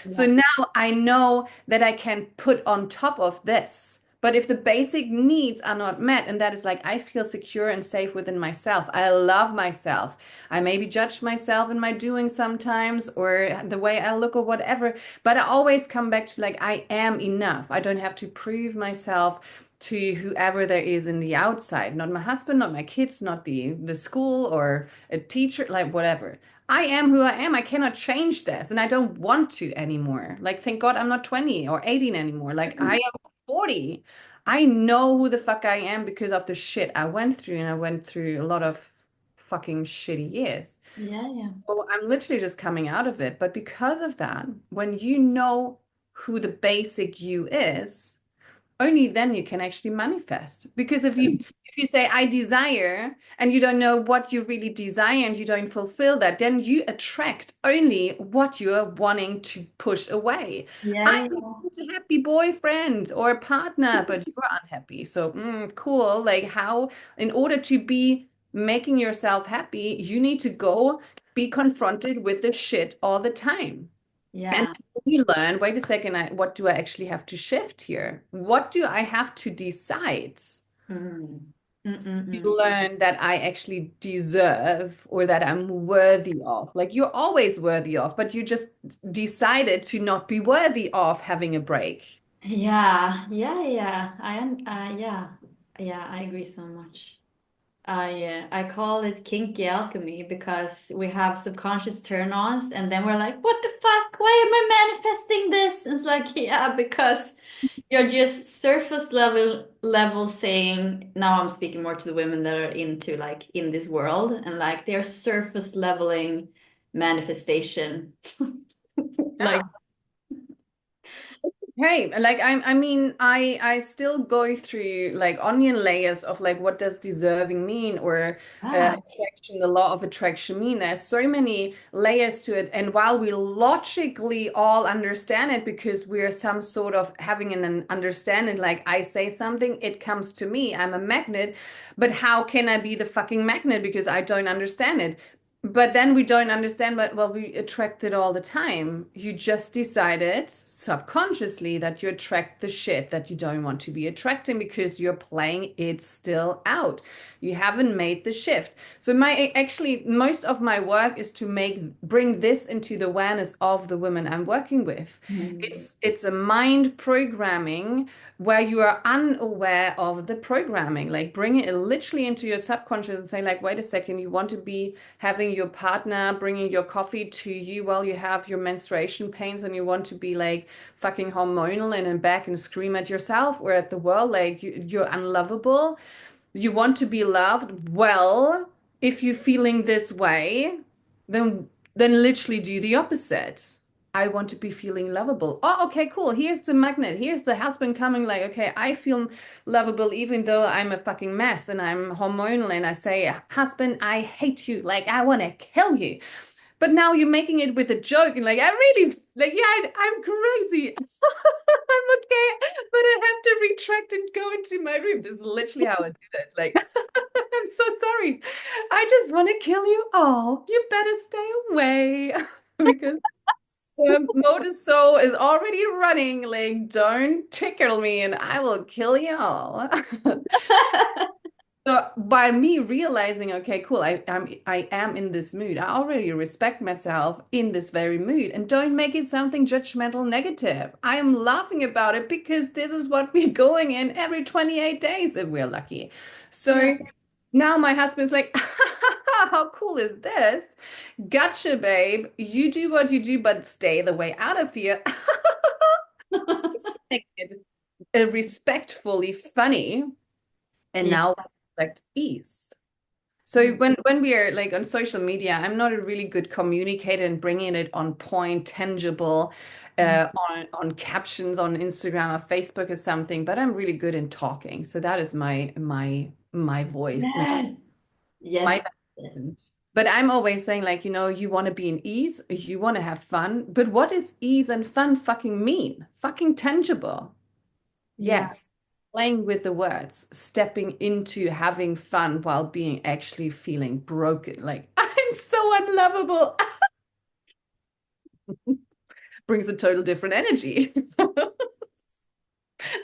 So Yeah. now I know that I can put on top of this But if the basic needs are not met, and that is like, I feel secure and safe within myself, I love myself, I maybe judge myself in my doing sometimes or the way I look or whatever, but I always come back to like, I am enough. I don't have to prove myself to whoever there is in the outside, not my husband, not my kids, not the school or a teacher, like whatever. I am who I am. I cannot change this, and I don't want to anymore. Like, thank God I'm not 20 or 18 anymore. Like, I am 40. I know who the fuck I am because of the shit I went through, and I went through a lot of fucking shitty years. Yeah, yeah. So I'm literally just coming out of it. But because of that, when you know who the basic you is, only then you can actually manifest. Because if you say I desire and you don't know what you really desire and you don't fulfill that, then you attract only what you are wanting to push away. Yeah, I yeah. want a happy boyfriend or partner, but you are unhappy. So cool. Like how, in order to be making yourself happy, you need to go be confronted with the shit all the time. And Yeah. you learn, wait a second, what do I actually have to shift here? What do I have to decide? Mm. You Mm-mm-mm. learn that I actually deserve or that I'm worthy of. Like you're always worthy of, but you just decided to not be worthy of having a break. Yeah, yeah, yeah. Yeah, yeah. I agree so much. I call it kinky alchemy because we have subconscious turn-ons, and then we're like, "What the fuck? Why am I manifesting this?" And it's like, yeah, because you're just surface level saying. Now I'm speaking more to the women that are into like in this world, and like they're surface leveling manifestation, like. Hey, like I mean, I still go through like onion layers of like what does deserving mean or Ah. attraction, the law of attraction mean. There's so many layers to it, and while we logically all understand it because we're some sort of having an understanding, like I say something, it comes to me. I'm a magnet, but how can I be the fucking magnet because I don't understand it? But then we don't understand, but well, we attract it all the time. You just decided subconsciously that you attract the shit that you don't want to be attracting because you're playing it still out. You haven't made the shift. So my actually most of my work is to bring this into the awareness of the women I'm working with. Mm. It's a mind programming where you are unaware of the programming, like bring it literally into your subconscious and say like, wait a second, you want to be having your partner bringing your coffee to you while you have your menstruation pains and you want to be like fucking hormonal and in back and scream at yourself or at the world like you're unlovable. You want to be loved. Well, if you're feeling this way, then literally do the opposite. I want to be feeling lovable. Oh, okay, cool. Here's the magnet. Here's the husband coming like, okay, I feel lovable even though I'm a fucking mess and I'm hormonal and I say, husband, I hate you. Like, I want to kill you. But now you're making it with a joke and like, I really, like, yeah, I'm crazy. I'm okay, but I have to retract and go into my room. This is literally how I did it. Like, I'm so sorry. I just want to kill you all. You better stay away because the motor soul is already running. Like, don't tickle me and I will kill you all. So by me realizing, okay, cool, I am in this mood. I already respect myself in this very mood and don't make it something judgmental negative. I am laughing about it because this is what we're going in every 28 days if we're lucky. Yeah. So now my husband's like, how cool is this? Gotcha, babe. You do what you do, but stay the way out of here. Make it respectfully funny. And Yeah. now reflect ease. So when we are like on social media, I'm not a really good communicator and bringing it on point, tangible, on captions on Instagram or Facebook or something. But I'm really good in talking. So that is my voice, Yes. my Yes. Yes. but I'm always saying like, you want to be in ease, you want to have fun. But what does ease and fun fucking mean? Fucking tangible. Yeah. Yes, playing with the words, stepping into having fun while being actually feeling broken. Like, I'm so unlovable. Brings a total different energy.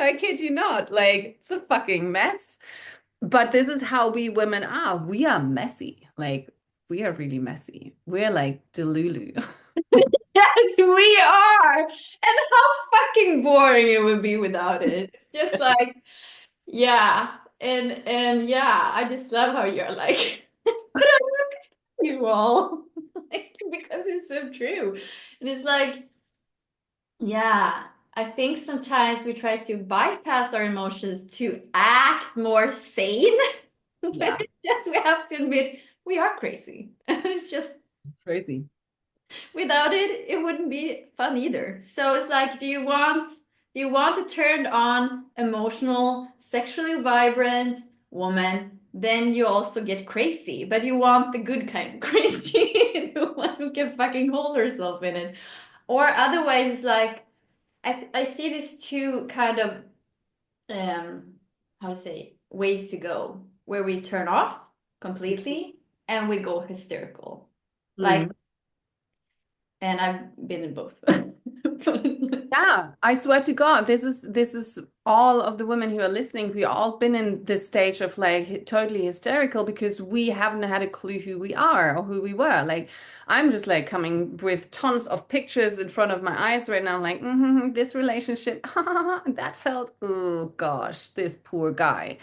I kid you not. Like, it's a fucking mess. But this is how we women are. We are messy. Like, we are really messy. We're like Delulu. Yes, we are. And how fucking boring it would be without it. It's just like, yeah. And yeah, I just love how you're like, but I look at you all. Like, because it's so true. And it's like, yeah, I think sometimes we try to bypass our emotions to act more sane. But Yeah, it's just we have to admit we are crazy. It's just crazy. without it, it wouldn't be fun either. So it's like, do you want to turn on emotional, sexually vibrant woman? Then you also get crazy, but you want the good kind of crazy, the one who can fucking hold herself in it. Or otherwise, like I see these two kind of um how to say ways to go where we turn off completely and we go hysterical. Like, Mm. and I've been in both. Yeah, I swear to God, this is all of the women who are listening. We all been in this stage of like totally hysterical because we haven't had a clue who we are or who we were. Like I'm just like coming with tons of pictures in front of my eyes right now, like this relationship, that felt, oh gosh, this poor guy.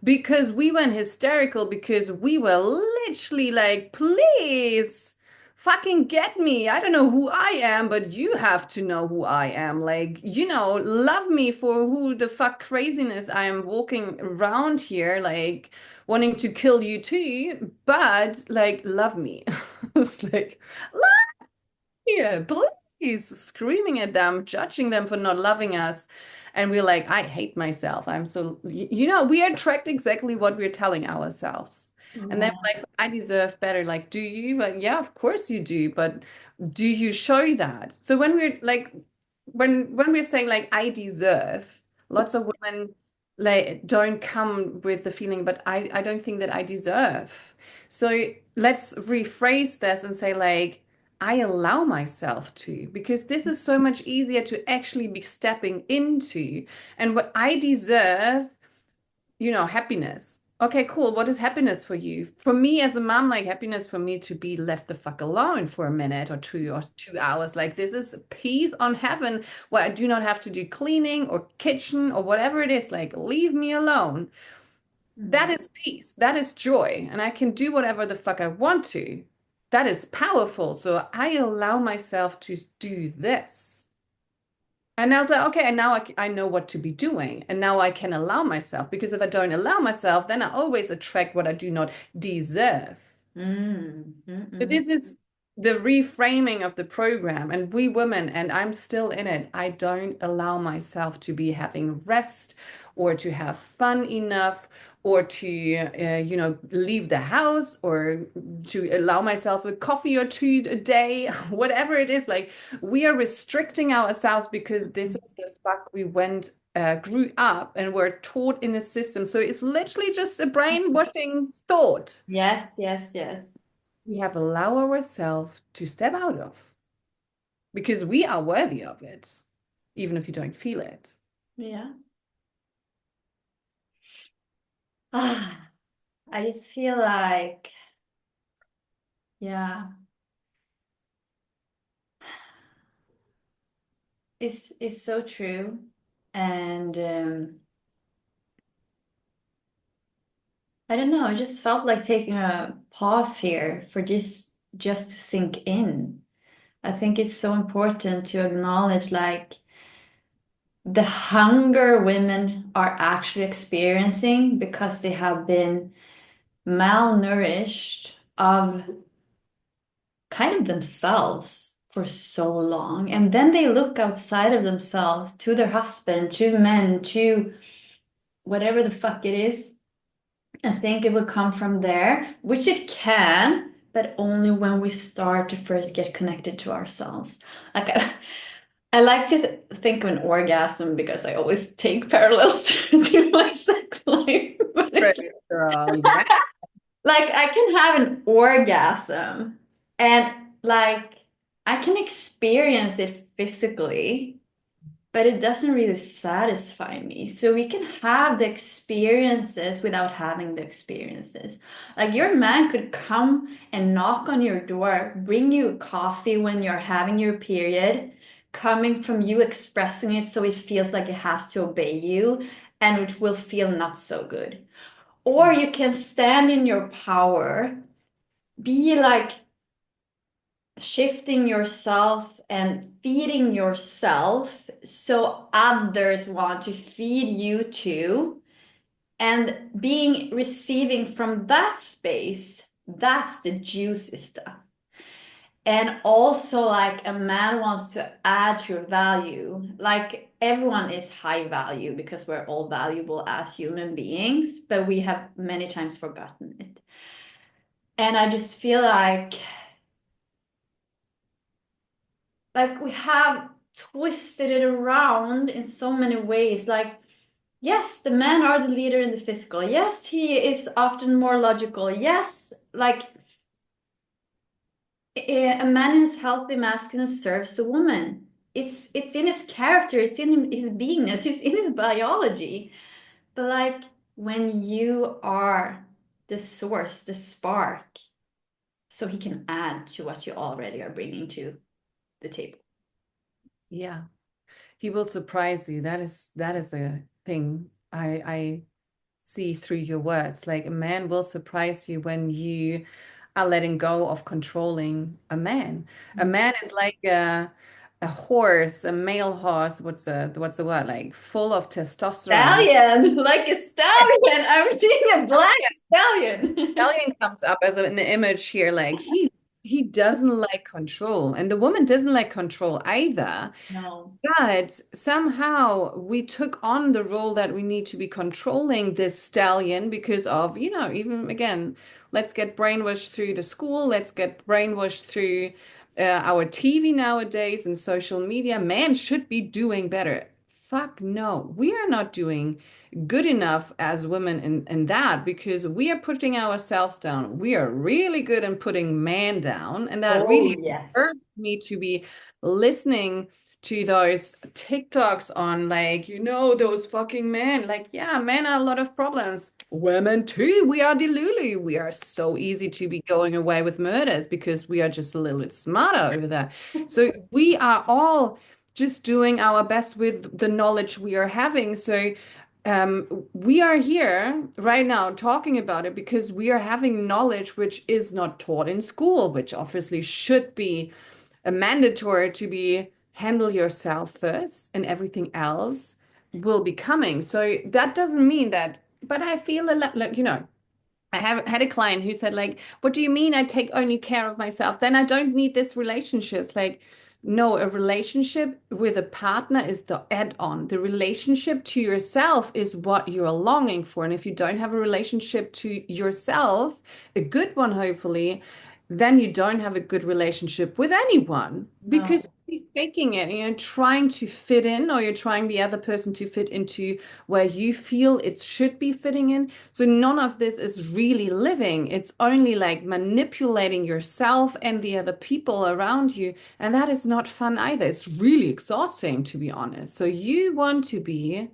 Because we went hysterical because we were literally like, please fucking get me. I don't know who I am, but you have to know who I am. Like, love me for who the fuck craziness I am walking around here, like wanting to kill you too, but like, love me. It's like, yeah, please, screaming at them, judging them for not loving us. And we're like, I hate myself. I'm so, we attract exactly what we're telling ourselves. And then Yeah. we're like, I deserve better. Like, do you? Like, yeah, of course you do. But do you show that? So when we're like, when we're saying like, I deserve, lots of women like don't come with the feeling, but I don't think that I deserve. So let's rephrase this and say like, I allow myself to, because this is so much easier to actually be stepping into. And what I deserve, happiness. Okay, cool. What is happiness for you? For me as a mom, like happiness for me to be left the fuck alone for a minute or 2 hours. Like this is peace on heaven where I do not have to do cleaning or kitchen or whatever it is. Like leave me alone. That Mm. is peace. That is joy. And I can do whatever the fuck I want to. That is powerful. So I allow myself to do this. And I was like, okay, and now I know what to be doing. And now I can allow myself because if I don't allow myself, then I always attract what I do not deserve. Mm. So Mm-mm. this is the reframing of the program. And we women, and I'm still in it, I don't allow myself to be having rest or to have fun enough or to, leave the house or to allow myself a coffee or two a day, whatever it is. Like we are restricting ourselves because this is the fuck we grew up and were taught in a system. So it's literally just a brainwashing thought Yes, yes, yes. we have allowed ourselves to step out of because we are worthy of it, even if you don't feel it. Yeah. Ah, I just feel like, yeah, it's so true. And I don't know, I just felt like taking a pause here for just to sink in. I think it's so important to acknowledge like the hunger women are actually experiencing because they have been malnourished of kind of themselves for so long. And then they look outside of themselves to their husband, to men, to whatever the fuck it is. I think it will come from there, which it can, but only when we start to first get connected to ourselves. Like I like to think of an orgasm because I always take parallels to my sex life. But Right, it's girl. Yeah. like I can have an orgasm and like I can experience it physically, but it doesn't really satisfy me. So we can have the experiences without having the experiences. Like your man could come and knock on your door, bring you coffee when you're having your period, coming from you expressing it so it feels like it has to obey you and it will feel not so good. Or you can stand in your power, be like shifting yourself and feeding yourself so others want to feed you too, and being receiving from that space, that's the juicy stuff. And also, like a man wants to add to your value. Like everyone is high value because we're all valuable as human beings, but we have many times forgotten it. And I just feel like we have twisted it around in so many ways. Like, yes, the men are the leader in the physical. Yes, he is often more logical. Yes, like a man is healthy masculine serves the woman. It's in his character, it's in his beingness, it's in his biology. But like when you are the source, the spark, so he can add to what you already are bringing to the table. Yeah. He will surprise you. That is a thing I see through your words. Like a man will surprise you when you are letting go of controlling a man. A man is like a horse, a male horse. What's the word? Like full of testosterone. Stallion, like a stallion. I'm seeing a black stallion. Stallion comes up as an image here. Like he doesn't like control, and the woman doesn't like control either. No. But somehow we took on the role that we need to be controlling this stallion because of, even again, let's get brainwashed through the school, let's get brainwashed through our TV nowadays and social media. Man should be doing better. Fuck no, we are not doing good enough as women in that because we are putting ourselves down. We are really good in putting man down, and that Oh, really yes. hurts me to be listening to those TikToks on like, those fucking men. Like, yeah, men are a lot of problems. Women too. We are delulu. We are so easy to be going away with murders because we are just a little bit smarter over there. So we are all just doing our best with the knowledge we are having. So we are here right now talking about it because we are having knowledge which is not taught in school, which obviously should be a mandatory to be handle yourself first and everything else will be coming. So that doesn't mean that, but I feel a lot like, I have had a client who said, like, what do you mean I take only care of myself? Then I don't need this relationship. It's like, no, a relationship with a partner is the add-on. The relationship to yourself is what you're longing for. And if you don't have a relationship to yourself, a good one, hopefully, then you don't have a good relationship with anyone because No. you're faking it and you're trying to fit in, or you're trying the other person to fit into where you feel it should be fitting in. So none of this is really living. It's only like manipulating yourself and the other people around you. And that is not fun either. It's really exhausting, to be honest. So you want to be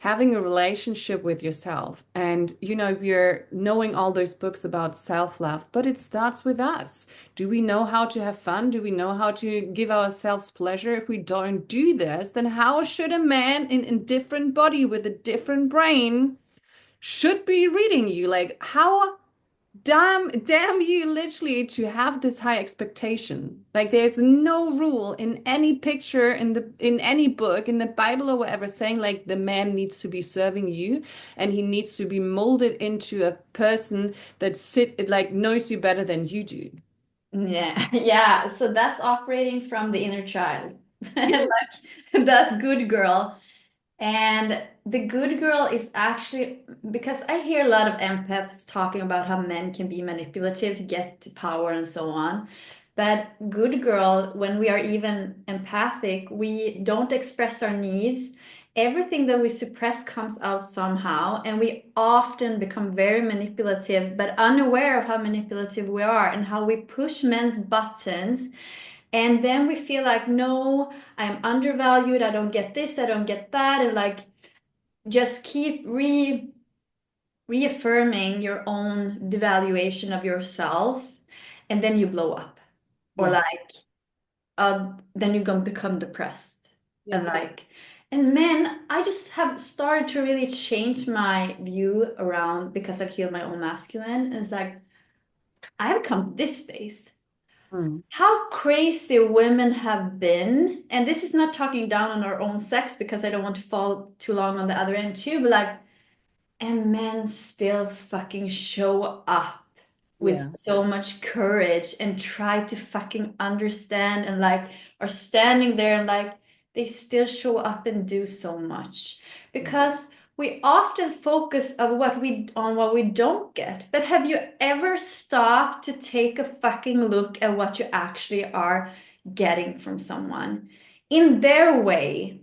having a relationship with yourself. And, we're knowing all those books about self-love, but it starts with us. Do we know how to have fun? Do we know how to give ourselves pleasure? If we don't do this, then how should a man in a different body with a different brain should be reading you? Like, how damn you literally to have this high expectation. Like there's no rule in any picture in any book in the Bible or whatever saying like the man needs to be serving you and he needs to be molded into a person that like knows you better than you do. Yeah, yeah. So that's operating from the inner child. Yeah. Like that good girl. And the good girl is actually because I hear a lot of empaths talking about how men can be manipulative to get to power and so on. But good girl, when we are even empathic, we don't express our needs. Everything that we suppress comes out somehow, and we often become very manipulative, but unaware of how manipulative we are and how we push men's buttons And then we feel like, no, I'm undervalued. I don't get this. I don't get that. And like, just keep reaffirming your own devaluation of yourself. And then you blow up. Or Yeah. like, then you're gonna become depressed. Yeah. And like, and men, I just have started to really change my view around because I've healed my own masculine. And it's like, I have come to this space. Mm. How crazy women have been, and this is not talking down on our own sex because I don't want to fall too long on the other end too, but like, and men still fucking show up with Yeah. so much courage and try to fucking understand and like are standing there and like they still show up and do so much Yeah. because we often focus on what we don't get. But have you ever stopped to take a fucking look at what you actually are getting from someone in their way?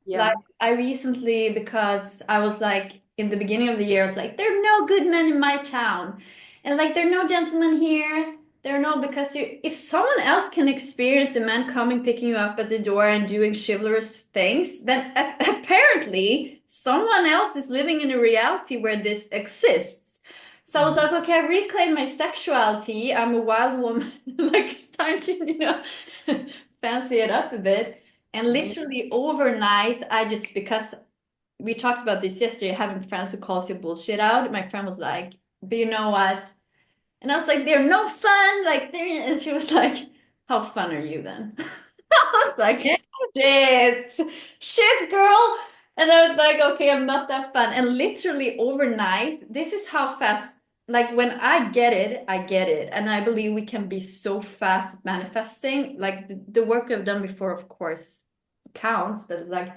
Yeah. Like I recently, because I was like in the beginning of the year, I was like, there are no good men in my town. And like there are no gentlemen here. There are no because you if someone else can experience a man coming, picking you up at the door and doing chivalrous things, then apparently someone else is living in a reality where this exists. So I was Mm. like, okay, I reclaimed my sexuality. I'm a wild woman. Like it's time to, fancy it up a bit. And Yeah. literally overnight, I just, because we talked about this yesterday, having friends who calls your bullshit out. My friend was like, but you know what? And I was like, they're no fun. Like, they're, and she was like, how fun are you then? I was Yeah. like, shit, girl. And I was like, okay, I'm not that fun. And literally overnight, this is how fast, like when I get it, I get it. And I believe we can be so fast at manifesting. Like the work we've done before, of course, counts, but it's like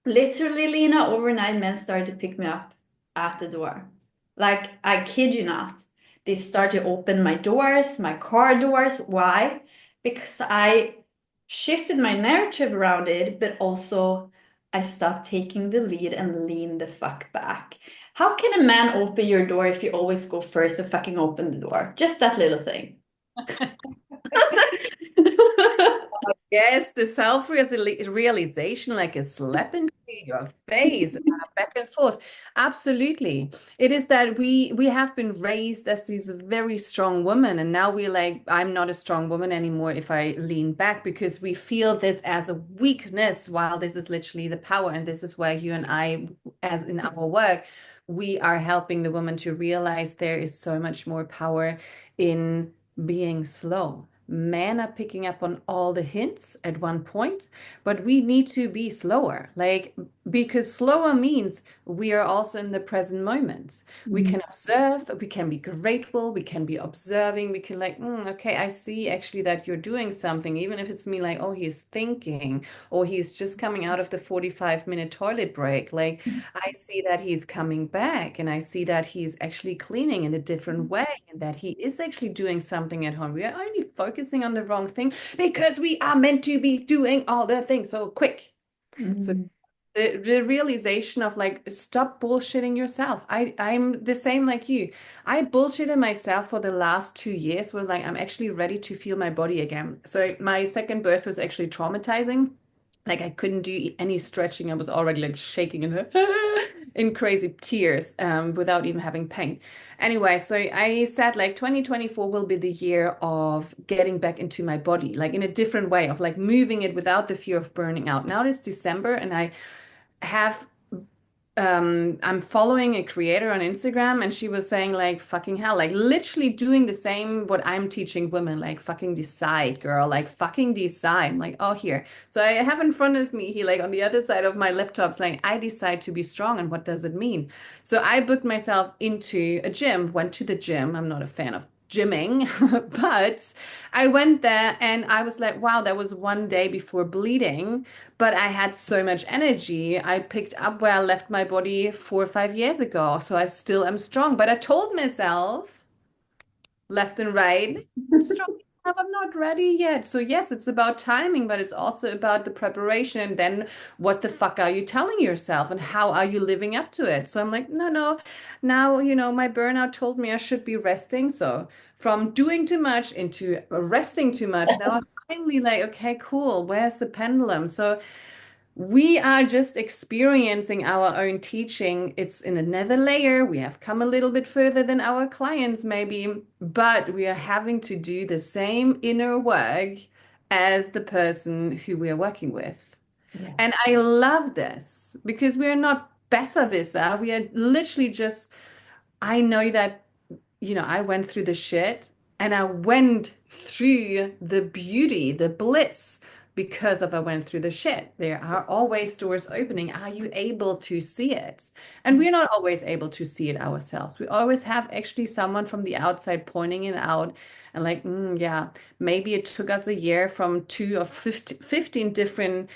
literally, Lena, overnight men started to pick me up at the door. Like, I kid you not. They started to open my doors, my car doors. Why? Because I shifted my narrative around it, but also I stopped taking the lead and leaned the fuck back. How can a man open your door if you always go first to fucking open the door? Just that little thing. Yes, the self-realization like a slap into your face, back and forth. Absolutely. It is that we have been raised as these very strong women, and now we're like, I'm not a strong woman anymore if I lean back because we feel this as a weakness, while this is literally the power. And this is where you and I, as in our work, we are helping the woman to realize there is so much more power in being slow. Men are picking up on all the hints at one point, but we need to be slower. Like, because slower means we are also in the present moment. We Mhm. can observe, we can be grateful, we can be observing, we can like, okay, I see actually that you're doing something, even if it's me like, oh, he's thinking, or he's just coming out of the 45-minute toilet break. Like, I see that he's coming back and I see that he's actually cleaning in a different way and that he is actually doing something at home. We are only focusing on the wrong thing because we are meant to be doing all the things so quick. So Mhm. the realization of like, stop bullshitting yourself. I'm the same like you. I bullshitted myself for the last 2 years where like I'm actually ready to feel my body again. So my second birth was actually traumatizing. Like I couldn't do any stretching. I was already like shaking in in crazy tears without even having pain. Anyway, so I said like 2024 will be the year of getting back into my body, like in a different way of like moving it without the fear of burning out. Now it's December and I have I'm following a creator on Instagram and she was saying like fucking hell, like literally doing the same what I'm teaching women, like fucking decide, girl, like fucking decide. I'm like, oh here. So I have in front of me, he like on the other side of my laptop's like, I decide to be strong and what does it mean? So I booked myself into a gym, went to the gym. I'm not a fan of gymming, but I went there and I was like, wow, that was one day before bleeding. But I had so much energy. I picked up where I left my body 4 or 5 years ago. So I still am strong. But I told myself, left and right, not strong enough. I'm not ready yet. So yes, it's about timing, but it's also about the preparation. And then what the fuck are you telling yourself and how are you living up to it? So I'm like, no, no. Now, my burnout told me I should be resting. So from doing too much into resting too much, now finally like, okay, cool. Where's the pendulum? So we are just experiencing our own teaching. It's in another layer. We have come a little bit further than our clients, maybe, but we are having to do the same inner work as the person who we are working with. And Yes. I love this because we are not besserwisser. We are literally just, I know that, I went through the shit and I went through the beauty, the bliss because of I went through the shit. There are always doors opening. Are you able to see it? And we're not always able to see it ourselves. We always have actually someone from the outside pointing it out and like, yeah, maybe it took us a year from 2 or 15 different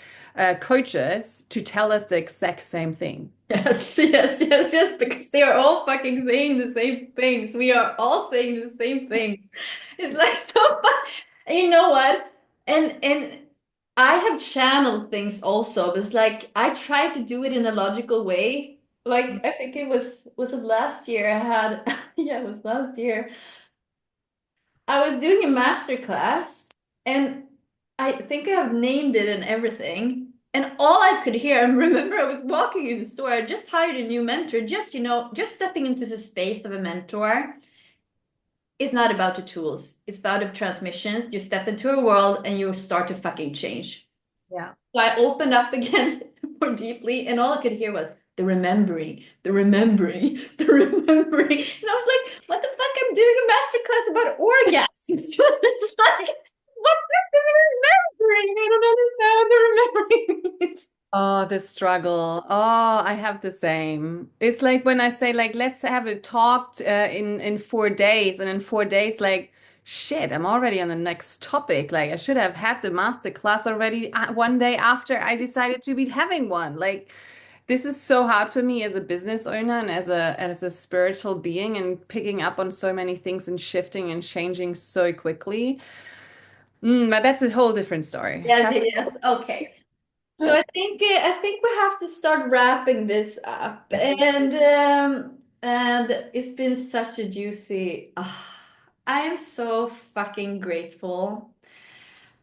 coaches to tell us the exact same thing. Yes, yes, yes, yes, because they are all fucking saying the same things. We are all saying the same things. It's like so fun. And you know what? And I have channeled things also, but it's like I try to do it in a logical way. Like I think it last year I had yeah, it was last year. I was doing a master class and I think I have named it and everything. And all I could hear, and remember I was walking in the store, I just hired a new mentor, just, just stepping into the space of a mentor is not about the tools. It's about the transmissions. You step into a world and you start to fucking change. Yeah. So I opened up again more deeply, and all I could hear was the remembering, the remembering, the remembering. And I was like, what the fuck? I'm doing a masterclass about orgasms. It's like, what the remembering? I don't understand the remembering. Oh, the struggle. Oh, I have the same. It's like when I say like let's have it talked in 4 days, and in 4 days, like shit, I'm already on the next topic. Like I should have had the master class already one day after I decided to be having one. Like this is so hard for me as a business owner and as a spiritual being and picking up on so many things and shifting and changing so quickly. But that's a whole different story. Yes, yes. Okay. So I think we have to start wrapping this up, and it's been such a juicy. I am so fucking grateful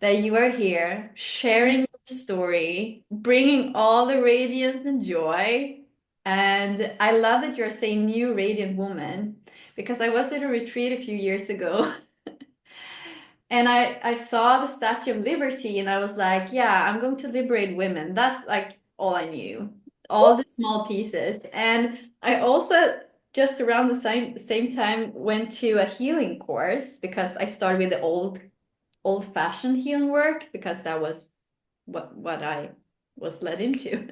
that you are here, sharing your story, bringing all the radiance and joy. And I love that you're saying new radiant woman because I was at a retreat a few years ago and I saw the Statue of Liberty and I was like, yeah, I'm going to liberate women. That's like all I knew, all the small pieces. And I also just around the same time went to a healing course because I started with the old-fashioned healing work because that was what I was led into.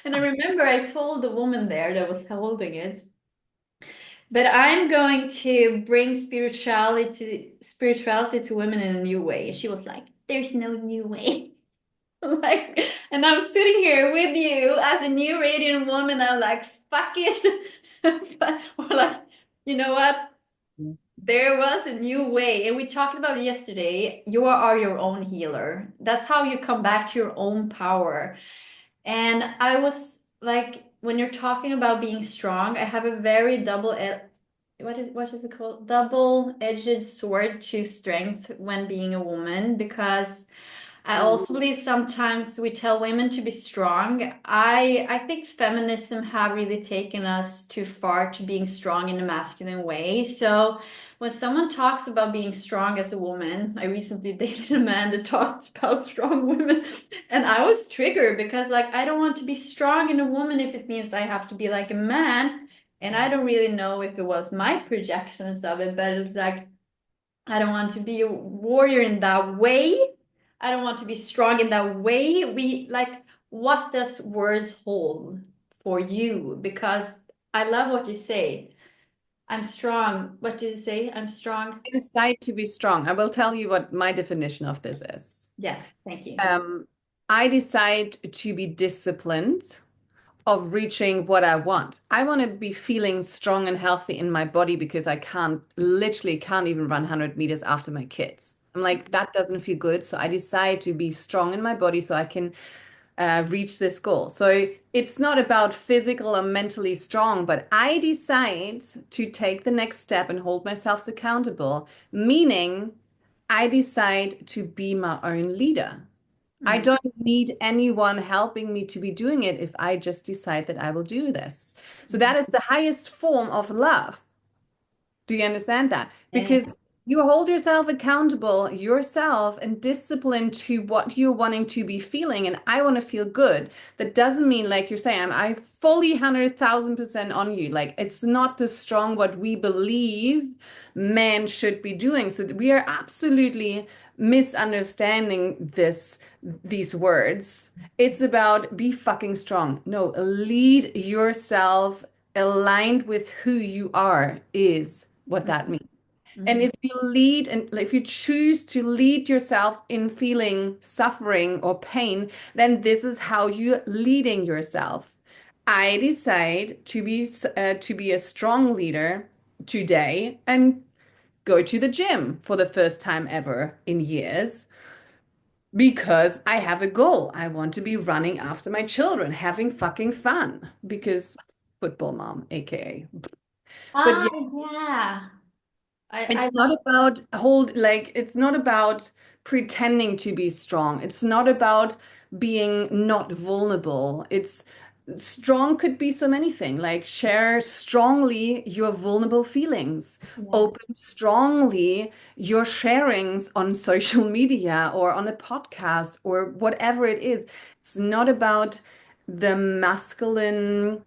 And I remember I told the woman there that was holding it, but I'm going to bring spirituality to women in a new way. And she was like, there's no new way. Like, and I'm sitting here with you as a new radiant woman. I'm like, fuck it. Or like, you know what? There was a new way. And we talked about it yesterday. You are your own healer. That's how you come back to your own power. And I was like, when you're talking about being strong, I have a very what is it called? Double-edged sword to strength when being a woman because I also believe sometimes we tell women to be strong. I think feminism have really taken us too far to being strong in a masculine way. So when someone talks about being strong as a woman, I recently dated a man that talked about strong women, and I was triggered because like I don't want to be strong in a woman if it means I have to be like a man. And I don't really know if it was my projections of it, but it's like I don't want to be a warrior in that way. I don't want to be strong in that way. We like, what does words hold for you? Because I love what you say. I'm strong. What did you say? I'm strong. I decide to be strong. I will tell you what my definition of this is. Yes, thank you. Um, I decide to be disciplined of reaching what I want. I want to be feeling strong and healthy in my body because I literally can't even run 100 meters after my kids. I'm like, that doesn't feel good. So I decide to be strong in my body so I can reach this goal. So it's not about physical or mentally strong, but I decide to take the next step and hold myself accountable, meaning I decide to be my own leader. I Mm. don't need anyone helping me to be doing it if I just decide that I will do this. So Mm. that is the highest form of love. Do you understand that? Yeah. Because you hold yourself accountable, yourself, and disciplined to what you're wanting to be feeling. And I want to feel good. That doesn't mean, like you're saying, I fully 100,000% on you. Like it's not the strong what we believe men should be doing. So we are absolutely misunderstanding these words. It's about be fucking strong. No, lead yourself aligned with who you are is what that means. And Mm. if you lead and if you choose to lead yourself in feeling suffering or pain, then this is how you're leading yourself. I decide to be a strong leader today and go to the gym for the first time ever in years because I have a goal. I want to be running after my children, having fucking fun because football mom, aka. But Ah, yeah. I it's not about it's not about pretending to be strong. It's not about being not vulnerable. It's strong could be so many things. Like share strongly your vulnerable feelings. yeah. Open strongly your sharings on social media or on a podcast or whatever it is. It's not about the masculine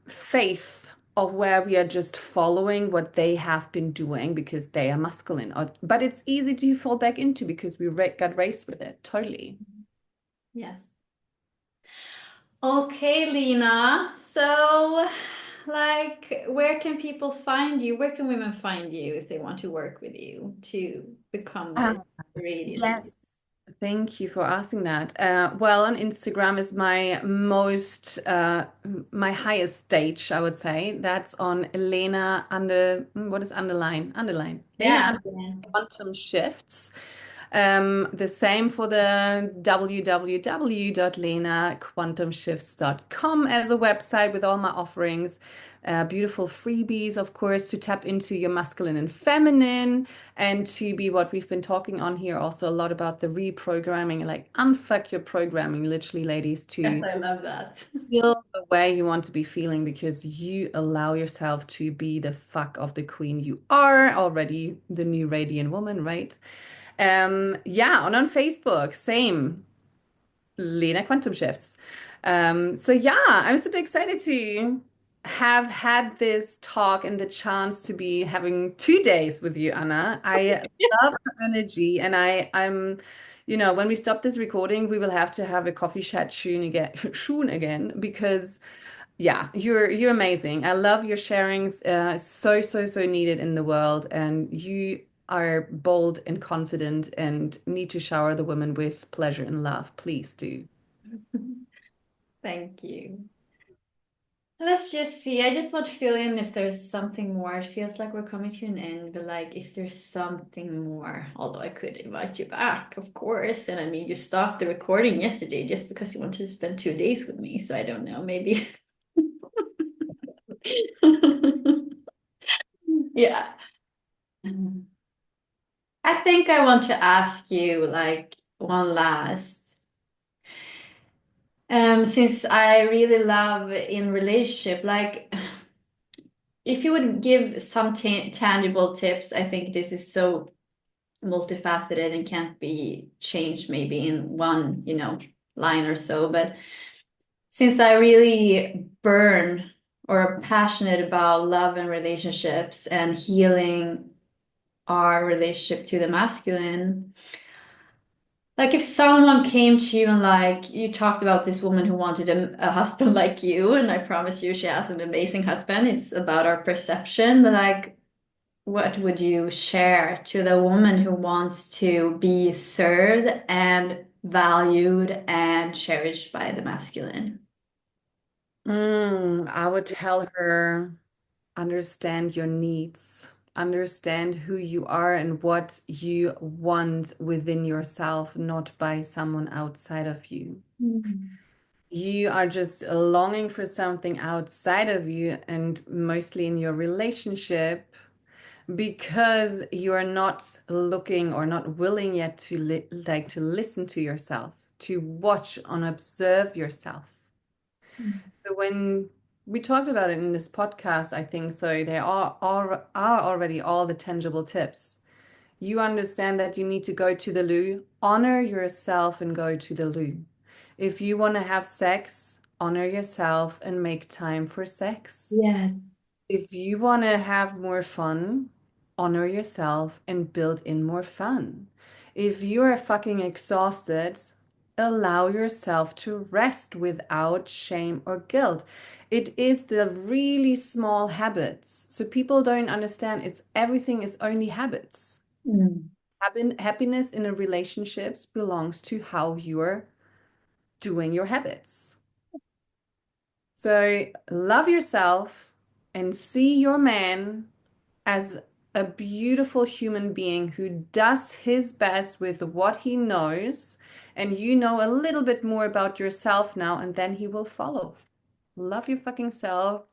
faith of where we are just following what they have been doing because they are masculine. But it's easy to fall back into because we got raised with it. Totally. Yes. Okay, Lena. So, like, where can people find you? Where can women find you if they want to work with you to become Ah, this radiant? yes. Thank you for asking that. Well, on Instagram is my highest stage, I would say. That's on what is underline? Underline. Lena Yeah. under Yeah. Quantum Shifts. The same for the www.lenaquantumshifts.com as a website with all my offerings. Beautiful freebies, of course, to tap into your masculine and feminine and to be what we've been talking on here. Also, a lot about the reprogramming, like unfuck your programming, literally, ladies, Yes, to I love that. feel the way you want to be feeling because you allow yourself to be the fuck of the queen you are already, the new radiant woman, right? Yeah, and on Facebook, same, Lena Quantumshifts. So yeah, I'm super excited to have had this talk and the chance to be having 2 days with you, Anna. I love your energy, and when we stop this recording, we will have to have a coffee chat soon again, soon again, because yeah, you're amazing. I love your sharings. So needed in the world, and you are bold and confident and need to shower the women with pleasure and love. Please do. Thank you. Let's just see. I just want to fill in if there's something more. It feels like we're coming to an end, but like, is there something more? Although I could invite you back, of course. And I mean, you stopped the recording yesterday just because you wanted to spend 2 days with me. So I don't know, maybe. Yeah. I think I want to ask you like one last. Since I really love in relationship, like if you would give some ta tangible tips, I think this is so multifaceted and can't be changed maybe in one, line or so. But since I really burn or are passionate about love and relationships and healing our relationship to the masculine, like if someone came to you and like you talked about this woman who wanted a husband like you, and I promise you she has an amazing husband. It's about our perception, but like what would you share to the woman who wants to be served and valued and cherished by the masculine? I would tell her, understand your needs, understand who you are and what you want within yourself, not by someone outside of you. Mm. You are just longing for something outside of you, and mostly in your relationship, Because you are not looking or not willing yet to to listen to yourself, to watch and observe yourself. So when we talked about it in this podcast, I think so there are already all the tangible tips. You understand that you need to go to the loo, honor yourself and go to the loo. If you want to have sex, honor yourself and make time for sex. Yes. If you want to have more fun, honor yourself and build in more fun. If you're fucking exhausted, allow yourself to rest without shame or guilt. It is the really small habits. So people don't understand it's everything is only habits. Mm. Happiness in a relationships belongs to how you're doing your habits. So love yourself and see your man as a beautiful human being who does his best with what he knows, and you know a little bit more about yourself now, and then he will follow. Love your fucking self.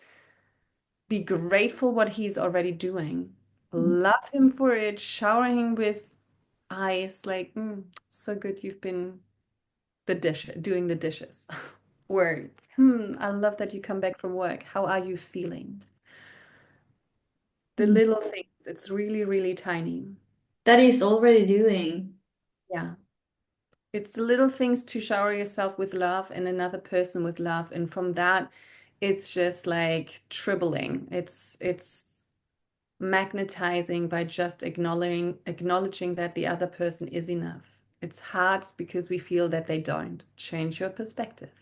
Be grateful what he's already doing. Love him for it. Shower him with eyes like, so good you've been doing the dishes. Or, I love that you come back from work. How are you feeling? The Mm. little things, it's really, really tiny. That is already doing. Yeah. It's the little things to shower yourself with love and another person with love. And from that, it's just like tripling. It's magnetizing by just acknowledging that the other person is enough. It's hard because we feel that they don't. Change your perspective.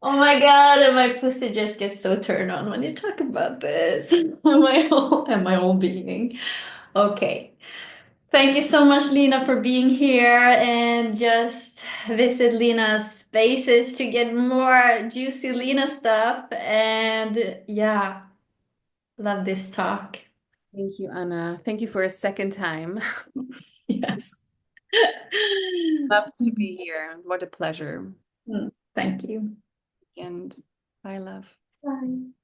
Oh my God, and my pussy just gets so turned on when you talk about this. My whole being. Okay. Thank you so much, Lena, for being here and just visit Lena's spaces to get more juicy Lena stuff. And yeah, love this talk. Thank you, Anna. Thank you for a second time. Yes. Love to be here. What a pleasure. Thank you. And bye, love. Bye.